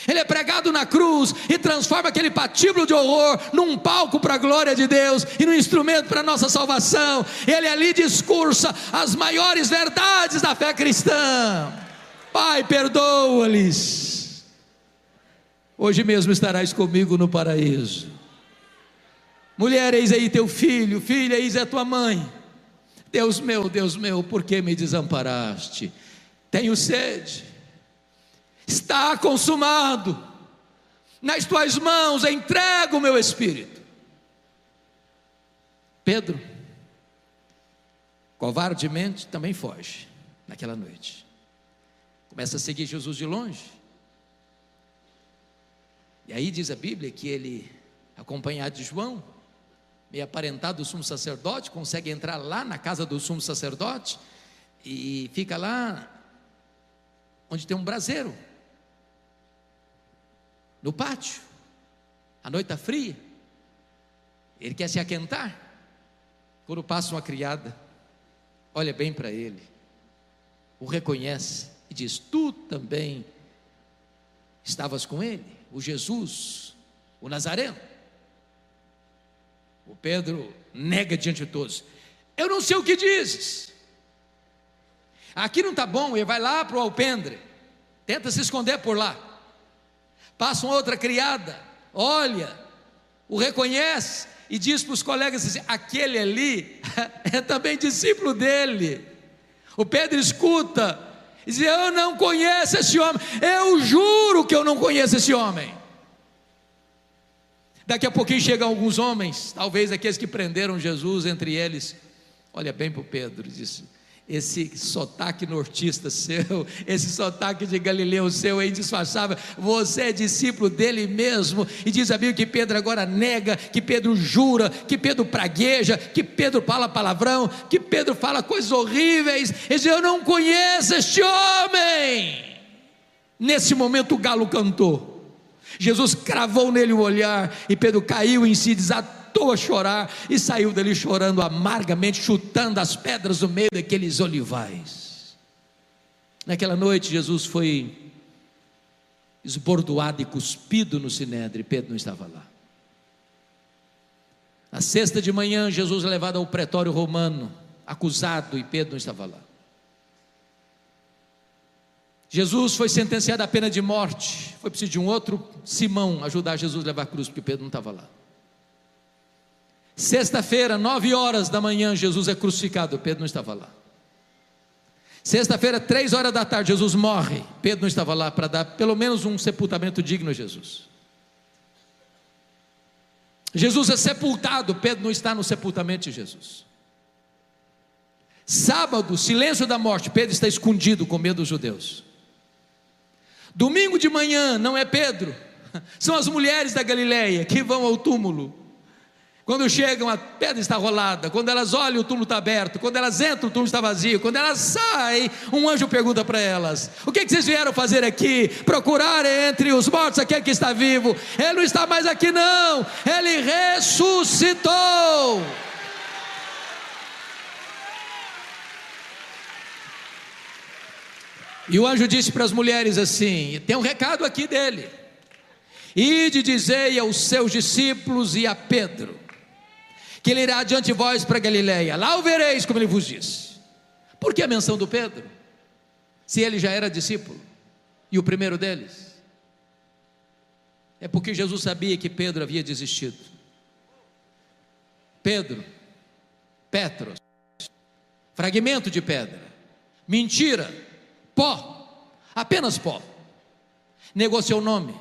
Ele é pregado na cruz e transforma aquele patíbulo de horror num palco para a glória de Deus e num instrumento para a nossa salvação. Ele ali discursa as maiores verdades da fé cristã. Pai, perdoa-lhes, hoje mesmo estarás comigo no paraíso. Mulher, eis aí teu filho, filha, eis a tua mãe. Deus meu, por que me desamparaste? Tenho sede, está consumado, nas tuas mãos entrego o meu espírito. Pedro, covardemente, também foge naquela noite, começa a seguir Jesus de longe. E aí diz a Bíblia que ele, acompanhado de João, meio aparentado do sumo sacerdote, consegue entrar lá na casa do sumo sacerdote, e fica lá onde tem um braseiro, no pátio. A noite está fria, ele quer se aquentar. Quando passa uma criada, olha bem para ele, o reconhece e diz: tu também estavas com ele, o Jesus, o Nazareno. O Pedro nega diante de todos: eu não sei o que dizes. Aqui não está bom. Ele vai lá para o alpendre, tenta se esconder por lá. Passa uma outra criada, olha, o reconhece e diz para os colegas assim: aquele ali é também discípulo dele. O Pedro escuta e diz: eu não conheço esse homem, eu juro que eu não conheço esse homem. Daqui a pouquinho chegam alguns homens, talvez aqueles que prenderam Jesus, entre eles, olha bem para o Pedro e diz: esse sotaque nortista seu, esse sotaque de Galileu seu aí disfarçável, você é discípulo dele mesmo. E diz a Bíblia que Pedro agora nega, que Pedro jura, que Pedro pragueja, que Pedro fala palavrão, que Pedro fala coisas horríveis. Ele diz: eu não conheço este homem. Nesse momento o galo cantou, Jesus cravou nele o olhar, e Pedro caiu em si, desatou a chorar, e saiu dali chorando amargamente, chutando as pedras no meio daqueles olivais. Naquela noite Jesus foi esbordoado e cuspido no sinédrio, e Pedro não estava lá. Na sexta de manhã Jesus é levado ao pretório romano, acusado, e Pedro não estava lá. Jesus foi sentenciado à pena de morte. Foi preciso de um outro Simão ajudar Jesus a levar a cruz, porque Pedro não estava lá. Sexta-feira, 9 horas da manhã, Jesus é crucificado, Pedro não estava lá. Sexta-feira, 3 horas da tarde, Jesus morre, Pedro não estava lá para dar pelo menos um sepultamento digno a Jesus. Jesus é sepultado, Pedro não está no sepultamento de Jesus. Sábado, silêncio da morte, Pedro está escondido com medo dos judeus. Domingo de manhã, não é Pedro, são as mulheres da Galileia que vão ao túmulo. Quando chegam, a pedra está rolada. Quando elas olham, o túmulo está aberto. Quando elas entram, o túmulo está vazio. Quando elas saem, um anjo pergunta para elas: o que vocês vieram fazer aqui? Procurar entre os mortos aquele que está vivo. Ele não está mais aqui não, ele ressuscitou. E o anjo disse para as mulheres assim: tem um recado aqui dele: ide dizei aos seus discípulos e a Pedro que ele irá adiante de vós para Galileia, lá o vereis como ele vos disse. Por que a menção do Pedro, se ele já era discípulo e o primeiro deles? É porque Jesus sabia que Pedro havia desistido. Pedro, Petros, fragmento de pedra, mentira, pó, apenas pó. Negou seu nome,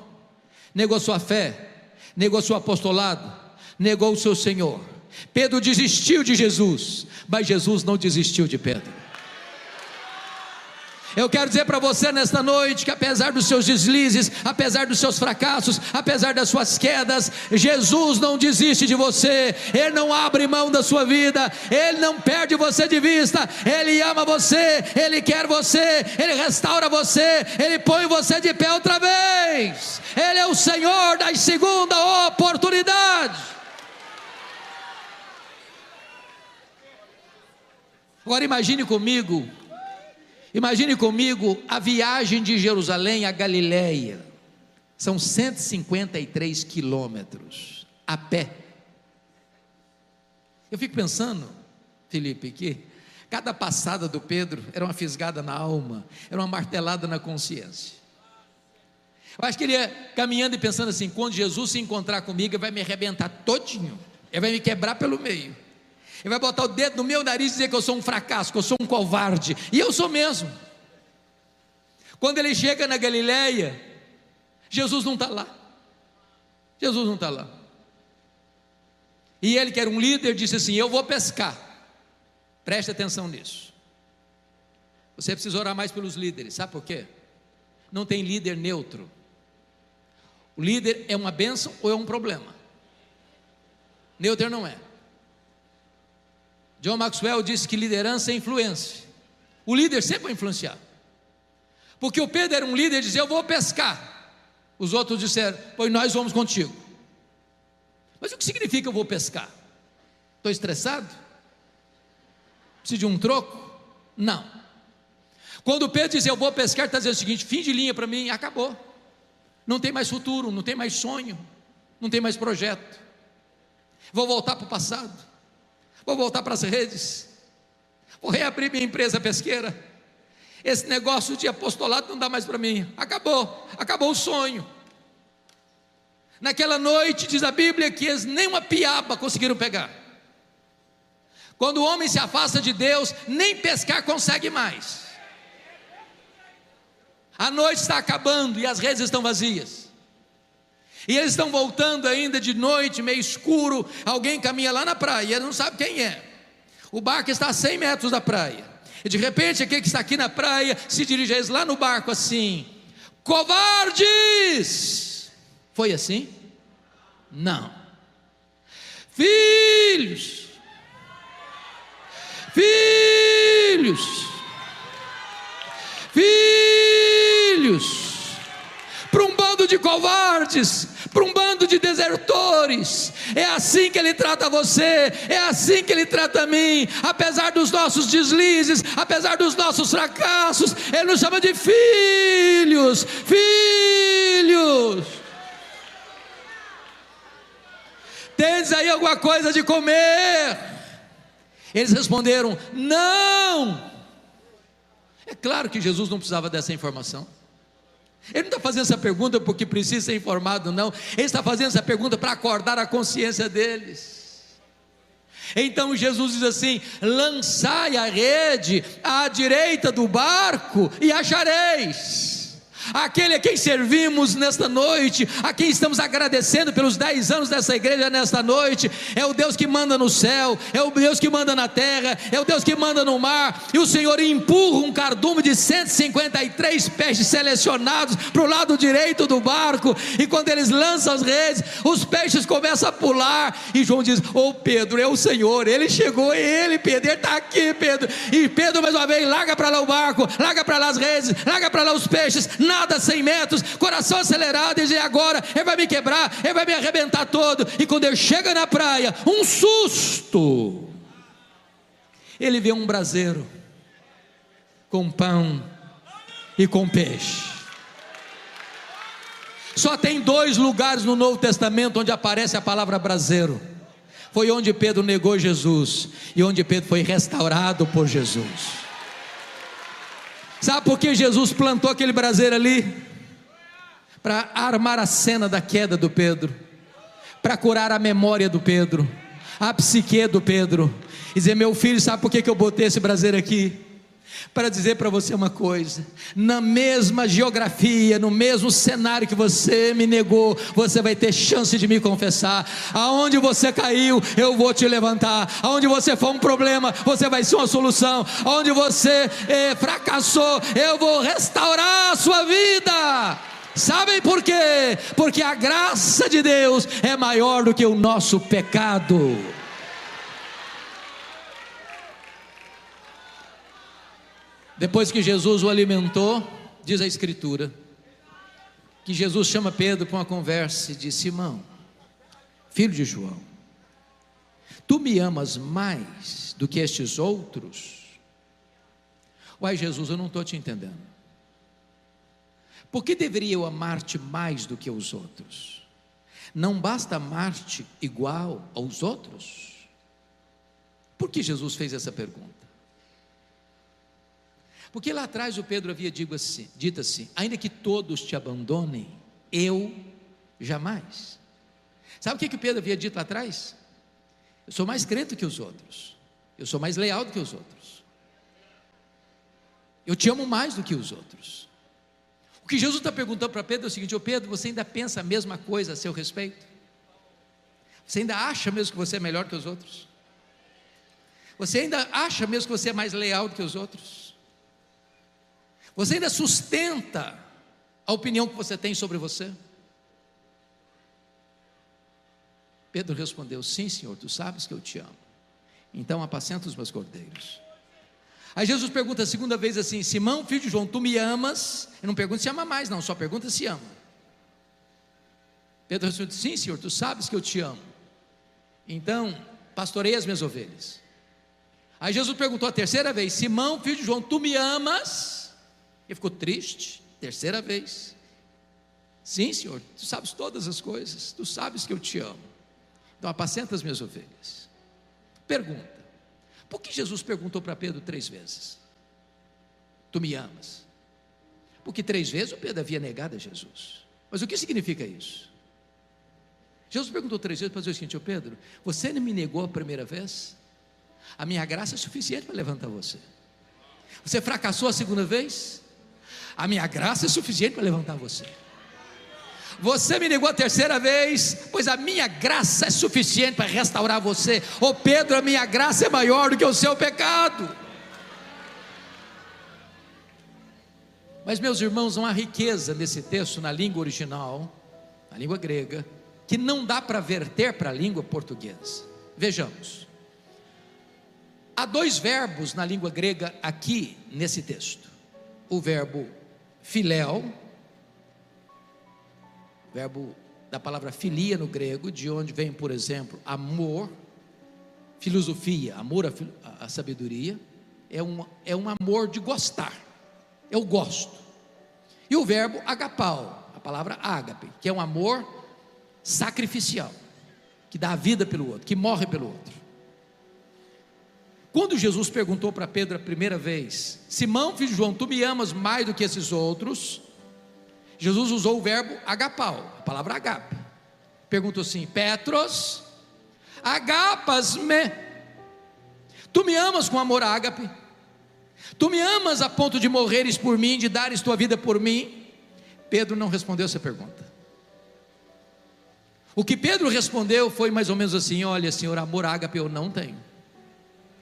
negou sua fé, negou seu apostolado, negou o seu Senhor. Pedro desistiu de Jesus, mas Jesus não desistiu de Pedro. Eu quero dizer para você nesta noite que apesar dos seus deslizes, apesar dos seus fracassos, apesar das suas quedas, Jesus não desiste de você. Ele não abre mão da sua vida, Ele não perde você de vista. Ele ama você, Ele quer você, Ele restaura você, Ele põe você de pé outra vez. Ele é o Senhor das segundas oportunidades. Agora imagine comigo a viagem de Jerusalém a Galileia. São 153 quilômetros a pé. Eu fico pensando, Felipe, que cada passada do Pedro era uma fisgada na alma, era uma martelada na consciência. Eu acho que ele ia caminhando e pensando assim: quando Jesus se encontrar comigo, ele vai me arrebentar todinho, ele vai me quebrar pelo meio. Ele vai botar o dedo no meu nariz e dizer que eu sou um fracasso, que eu sou um covarde. E eu sou mesmo. Quando ele chega na Galileia, Jesus não está lá. Jesus não está lá. E ele, que era um líder, disse assim: eu vou pescar. Preste atenção nisso. Você precisa orar mais pelos líderes. Sabe por quê? Não tem líder neutro. O líder é uma bênção ou é um problema. Neutro não é. John Maxwell disse que liderança é influência. O líder sempre vai influenciar. Porque o Pedro era um líder e dizia: eu vou pescar. Os outros disseram: pois nós vamos contigo. Mas o que significa eu vou pescar? Estou estressado? Preciso de um troco? Não. Quando o Pedro diz eu vou pescar, está dizendo o seguinte: fim de linha para mim, acabou. Não tem mais futuro, não tem mais sonho, não tem mais projeto. Vou voltar para o passado. Vou voltar para as redes, vou reabrir minha empresa pesqueira. Esse negócio de apostolado não dá mais para mim, acabou o sonho. Naquela noite, diz a Bíblia, que eles nem uma piaba conseguiram pegar. Quando o homem se afasta de Deus, nem pescar consegue mais. A noite está acabando e as redes estão vazias. E eles estão voltando ainda de noite, meio escuro. Alguém caminha lá na praia, ele não sabe quem é. O barco está a 100 metros da praia. E de repente aquele que está aqui na praia se dirige a eles lá no barco assim: covardes! Foi assim? Não. Filhos, para um bando de covardes, para um bando de desertores. É assim que Ele trata você, é assim que Ele trata a mim. Apesar dos nossos deslizes, apesar dos nossos fracassos, Ele nos chama de filhos. Tendes aí alguma coisa de comer? Eles responderam: não. É claro que Jesus não precisava dessa informação. Ele não está fazendo essa pergunta porque precisa ser informado, não. Ele está fazendo essa pergunta para acordar a consciência deles. Então Jesus diz assim: lançai a rede à direita do barco e achareis. Aquele a quem servimos nesta noite, a quem estamos agradecendo pelos 10 anos dessa igreja nesta noite, é o Deus que manda no céu, é o Deus que manda na terra, é o Deus que manda no mar. E o Senhor empurra um cardume de 153 peixes selecionados para o lado direito do barco, e quando eles lançam as redes, os peixes começam a pular, e João diz: ô Pedro, é o Senhor, Ele chegou, é Ele, Pedro, Ele está aqui, Pedro. E Pedro mais uma vez larga para lá o barco, larga para lá as redes, larga para lá os peixes, nada 100 metros, coração acelerado, e diz: agora Ele vai me quebrar, Ele vai me arrebentar todo. E quando ele chega na praia, um susto, ele vê um braseiro com pão e com peixe. Só tem 2 lugares no Novo Testamento onde aparece a palavra braseiro. Foi onde Pedro negou Jesus e onde Pedro foi restaurado por Jesus. Sabe por que Jesus plantou aquele braseiro ali? Para armar a cena da queda do Pedro, para curar a memória do Pedro, a psique do Pedro, e dizer: meu filho, sabe por que eu botei esse braseiro aqui? Para dizer para você uma coisa: na mesma geografia, no mesmo cenário que você me negou, você vai ter chance de me confessar. Aonde você caiu, eu vou te levantar. Aonde você for um problema, você vai ser uma solução. Aonde você fracassou, eu vou restaurar a sua vida. Sabem por quê? Porque a graça de Deus é maior do que o nosso pecado. Depois que Jesus o alimentou, diz a Escritura, que Jesus chama Pedro para uma conversa e diz: Simão, filho de João, tu me amas mais do que estes outros? Uai, Jesus, eu não estou te entendendo. Por que deveria eu amar-te mais do que os outros? Não basta amar-te igual aos outros? Por que Jesus fez essa pergunta? Porque lá atrás o Pedro havia dito assim: ainda que todos te abandonem, eu jamais. Sabe o que o Pedro havia dito lá atrás? Eu sou mais crente que os outros, eu sou mais leal do que os outros, eu te amo mais do que os outros. O que Jesus está perguntando para Pedro é o seguinte: ô Pedro, você ainda pensa a mesma coisa a seu respeito? Você ainda acha mesmo que você é melhor que os outros? Você ainda acha mesmo que você é mais leal do que os outros? Você ainda sustenta a opinião que você tem sobre você? Pedro respondeu: sim, Senhor, tu sabes que eu te amo, então apacenta os meus cordeiros. Aí Jesus pergunta a segunda vez assim: Simão, filho de João, tu me amas? Ele não pergunta se ama mais, não, só pergunta se ama. Pedro respondeu: sim, Senhor, tu sabes que eu te amo, então pastorei as minhas ovelhas. Aí Jesus perguntou a terceira vez: Simão, filho de João, tu me amas? Ele ficou triste, terceira vez: sim, Senhor, tu sabes todas as coisas, tu sabes que eu te amo, então apacenta as minhas ovelhas. Pergunta: por que Jesus perguntou para Pedro 3 vezes? Tu me amas? Porque 3 vezes o Pedro havia negado a Jesus. Mas o que significa isso? Jesus perguntou 3 vezes para dizer o seguinte: ô Pedro, você não me negou a primeira vez? A minha graça é suficiente para levantar você. Você fracassou a segunda vez? A minha graça é suficiente para levantar você. Você me negou a terceira vez? Pois a minha graça é suficiente para restaurar você. Ô Pedro, a minha graça é maior do que o seu pecado. Mas, meus irmãos, uma riqueza nesse texto na língua original, na língua grega, que não dá para verter para a língua portuguesa. Vejamos, há dois verbos na língua grega aqui nesse texto: o verbo filéu, verbo da palavra filia no grego, de onde vem, por exemplo, amor, filosofia, amor à sabedoria, é um amor de gostar, eu gosto. E o verbo agapau, a palavra ágape, que é um amor sacrificial, que dá a vida pelo outro, que morre pelo outro. Quando Jesus perguntou para Pedro a primeira vez: Simão, filho de João, tu me amas mais do que esses outros? Jesus usou o verbo agapau, a palavra agape. Perguntou assim: Petros, agapas-me? Tu me amas com amor ágape? Tu me amas a ponto de morreres por mim, de dares tua vida por mim? Pedro não respondeu essa pergunta. O que Pedro respondeu foi mais ou menos assim: olha, Senhor, amor ágape eu não tenho.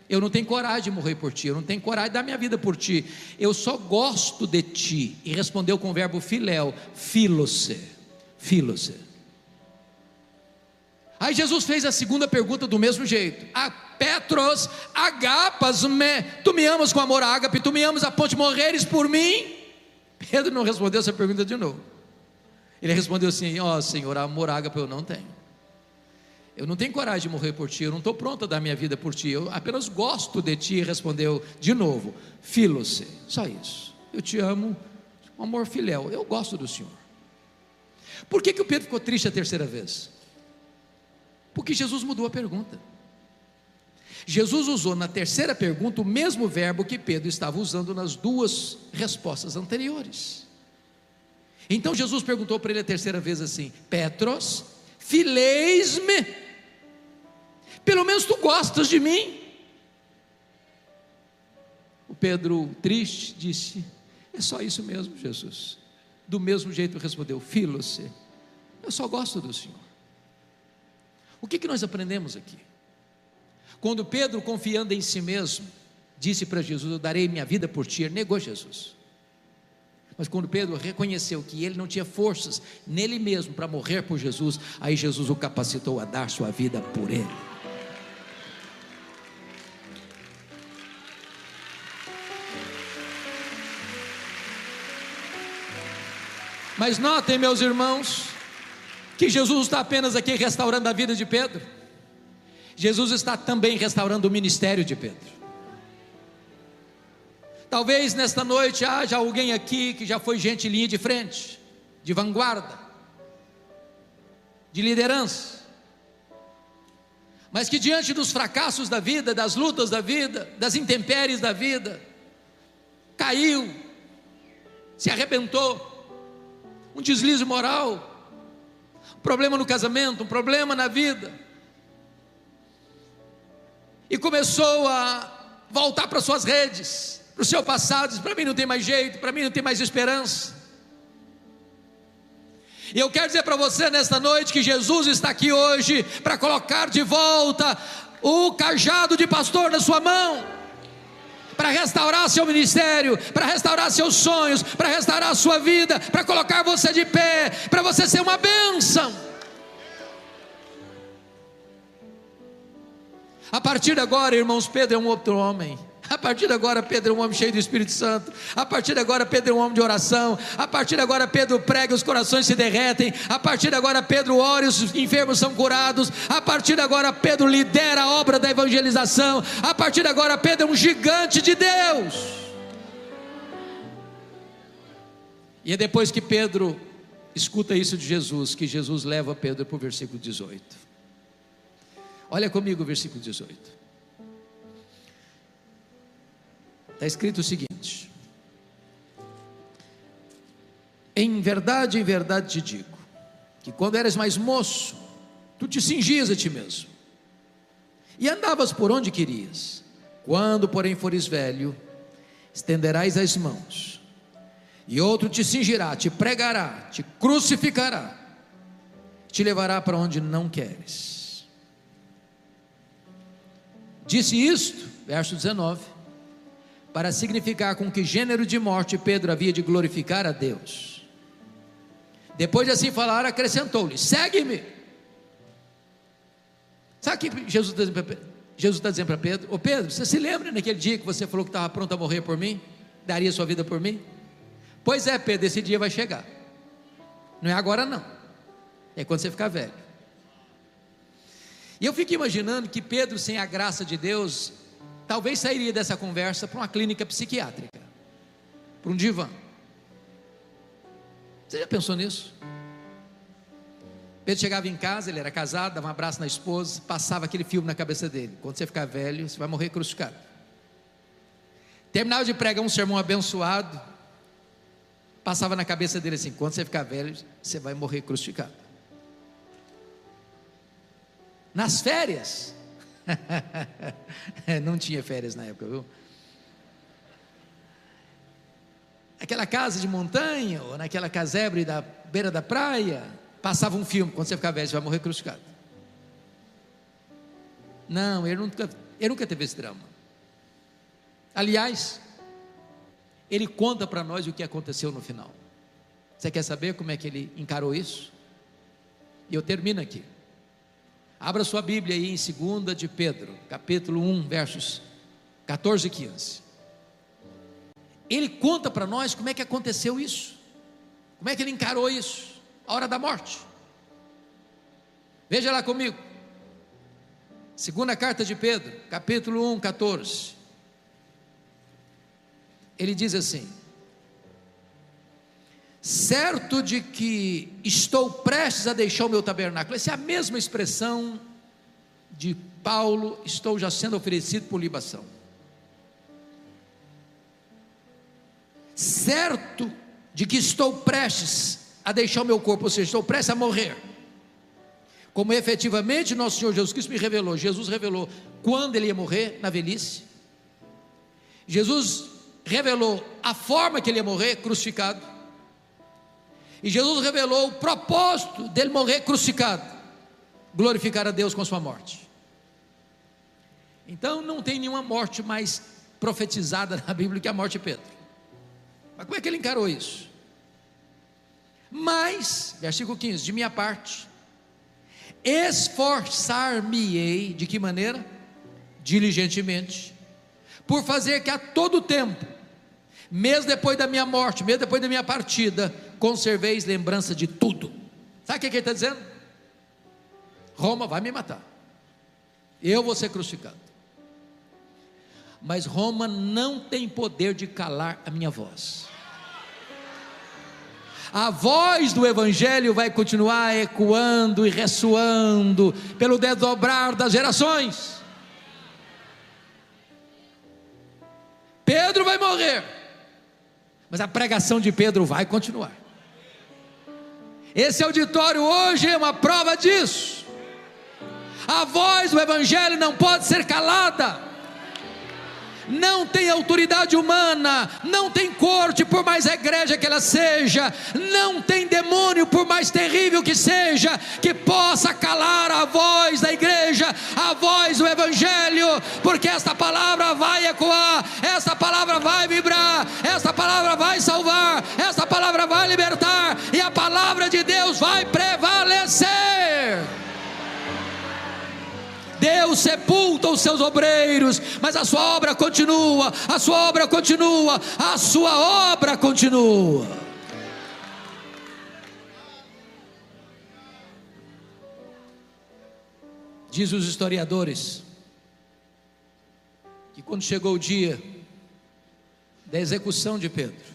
Eu não tenho coragem de morrer por ti, eu não tenho coragem de dar minha vida por ti, eu só gosto de ti. E respondeu com o verbo filéu, filose. Aí Jesus fez a segunda pergunta do mesmo jeito: Petros, agapas-me? Tu me amas com amor ágape? Tu me amas a ponto de morreres por mim? Pedro não respondeu essa pergunta de novo. Ele respondeu assim: ó Senhor, amor ágape eu não tenho. Eu não tenho coragem de morrer por ti, eu não estou pronto a dar minha vida por ti, eu apenas gosto de ti. E respondeu de novo, filose, só isso. Eu te amo, um amor filéu, eu gosto do Senhor. Por que o Pedro ficou triste a terceira vez? Porque Jesus mudou a pergunta. Jesus usou na terceira pergunta o mesmo verbo que Pedro estava usando nas duas respostas anteriores. Então Jesus perguntou para ele a terceira vez assim: Petros, fileis-me? Pelo menos tu gostas de mim? O Pedro, triste, disse: é só isso mesmo, Jesus. Do mesmo jeito respondeu: filose, eu só gosto do Senhor. O que nós aprendemos aqui? Quando Pedro, confiando em si mesmo, disse para Jesus: eu darei minha vida por ti, ele negou Jesus. Mas quando Pedro reconheceu que ele não tinha forças nele mesmo para morrer por Jesus, aí Jesus o capacitou a dar sua vida por ele. Mas notem, meus irmãos, que Jesus está apenas aqui restaurando a vida de Pedro. Jesus está também restaurando o ministério de Pedro. Talvez nesta noite haja alguém aqui que já foi gente em linha de frente, de vanguarda, de liderança, mas que diante dos fracassos da vida, das lutas da vida, das intempéries da vida, caiu, se arrebentou, um deslize moral, um problema no casamento, um problema na vida, e começou a voltar para suas redes, para o seu passado. Diz: para mim não tem mais jeito, para mim não tem mais esperança. E eu quero dizer para você nesta noite que Jesus está aqui hoje para colocar de volta o cajado de pastor na sua mão, para restaurar seu ministério, para restaurar seus sonhos, para restaurar a sua vida, para colocar você de pé, para você ser uma bênção. A partir de agora, irmãos, Pedro é um outro homem. A partir de agora, Pedro é um homem cheio do Espírito Santo. A partir de agora, Pedro é um homem de oração. A partir de agora, Pedro prega, os corações se derretem. A partir de agora, Pedro ora e os enfermos são curados. A partir de agora, Pedro lidera a obra da evangelização. A partir de agora, Pedro é um gigante de Deus. E é depois que Pedro escuta isso de Jesus, que Jesus leva Pedro para o versículo 18. Olha comigo o versículo 18. Está escrito o seguinte: em verdade te digo, que quando eras mais moço, tu te cingias a ti mesmo, e andavas por onde querias. Quando porém fores velho, estenderás as mãos, e outro te cingirá, te pregará, te crucificará, te levará para onde não queres. Disse isto, verso 19, para significar com que gênero de morte Pedro havia de glorificar a Deus. Depois de assim falar, acrescentou-lhe: segue-me. Sabe o que Jesus está dizendo para Pedro? Ô Pedro, você se lembra naquele dia que você falou que estava pronto a morrer por mim? Daria sua vida por mim? Pois é, Pedro, esse dia vai chegar. Não é agora não, é quando você ficar velho. E eu fico imaginando que Pedro, sem a graça de Deus, talvez sairia dessa conversa para uma clínica psiquiátrica, para um divã. Você já pensou nisso? Pedro chegava em casa, ele era casado, dava um abraço na esposa, passava aquele filme na cabeça dele: quando você ficar velho, você vai morrer crucificado. Terminava de pregar um sermão abençoado, passava na cabeça dele assim: quando você ficar velho, você vai morrer crucificado. Nas férias, não tinha férias na época, viu? Aquela casa de montanha, ou naquela casebre da beira da praia, passava um filme: quando você ficar velho, você vai morrer crucificado. Não, ele nunca teve esse drama. Aliás, ele conta para nós o que aconteceu no final. Você quer saber como é que ele encarou isso? E eu termino aqui. Abra sua Bíblia aí em 2 de Pedro, capítulo 1, versos 14 e 15. Ele conta para nós como é que aconteceu isso, como é que ele encarou isso, a hora da morte. Veja lá comigo, segunda carta de Pedro, capítulo 1, 14. Ele diz assim: certo de que estou prestes a deixar o meu tabernáculo. Essa é a mesma expressão de Paulo: estou já sendo oferecido por libação. Certo de que estou prestes a deixar o meu corpo, ou seja, estou prestes a morrer, como efetivamente nosso Senhor Jesus Cristo me revelou. Jesus revelou quando ele ia morrer, na velhice. Jesus revelou a forma que ele ia morrer, crucificado. E Jesus revelou o propósito dele morrer crucificado: glorificar a Deus com a sua morte. Então não tem nenhuma morte mais profetizada na Bíblia que a morte de Pedro. Mas como é que ele encarou isso? Mas, versículo 15: de minha parte, esforçar-me-ei, de que maneira? Diligentemente, por fazer que a todo tempo, mesmo depois da minha morte, mesmo depois da minha partida, conserveis lembrança de tudo. Sabe o que ele está dizendo? Roma vai me matar, eu vou ser crucificado, mas Roma não tem poder de calar a minha voz. A voz do Evangelho vai continuar ecoando e ressoando pelo desdobrar das gerações. Pedro vai morrer, mas a pregação de Pedro vai continuar. Esse auditório hoje é uma prova disso. A voz do Evangelho não pode ser calada. Não tem autoridade humana, não tem corte, por mais igreja que ela seja, não tem demônio, por mais terrível que seja, que possa calar a voz da igreja, a voz do Evangelho, porque esta palavra vai ecoar, esta palavra vai vibrar, esta palavra vai salvar, esta palavra vai libertar, e a palavra de Deus vai prevalecer. Deus sepulta os seus obreiros, mas a sua obra continua, a sua obra continua, a sua obra continua. Diz os historiadores que quando chegou o dia da execução de Pedro,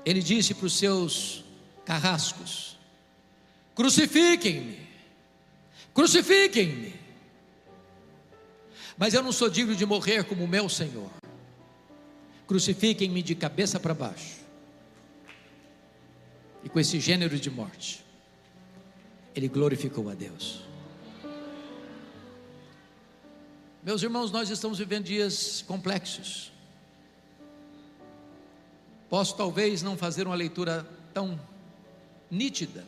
ele disse para os seus carrascos: crucifiquem-me, crucifiquem-me, mas eu não sou digno de morrer como o meu Senhor. Crucifiquem-me de cabeça para baixo. E com esse gênero de morte, ele glorificou a Deus. Meus irmãos, nós estamos vivendo dias complexos. Posso talvez não fazer uma leitura tão nítida,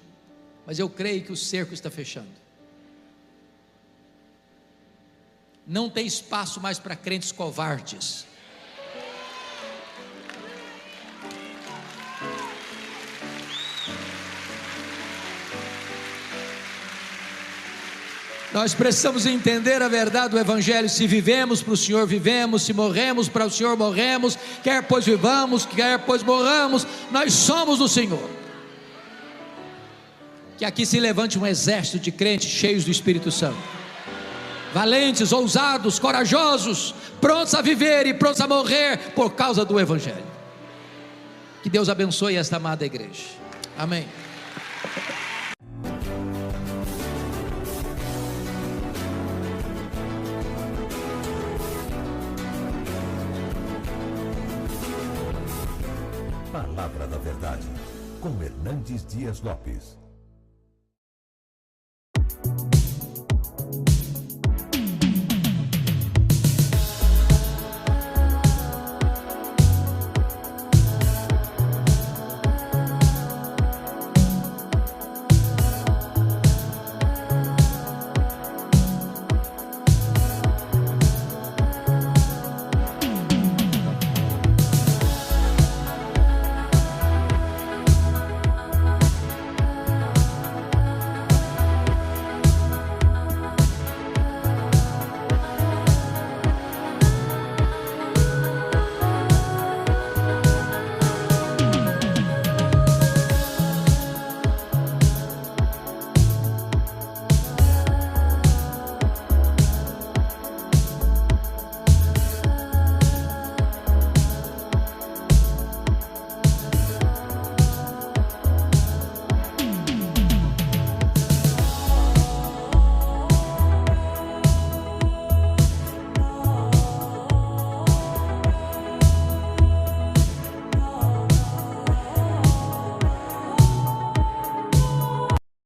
mas eu creio que o cerco está fechando. Não tem espaço mais para crentes covardes. Nós precisamos entender a verdade do Evangelho. Se vivemos para o Senhor, vivemos. Se morremos para o Senhor, morremos. Quer pois vivamos, quer pois morramos, nós somos do Senhor. Que aqui se levante um exército de crentes cheios do Espírito Santo, valentes, ousados, corajosos, prontos a viver e prontos a morrer por causa do Evangelho. Que Deus abençoe esta amada igreja. Amém. Palavra da Verdade, com Hernandes Dias Lopes.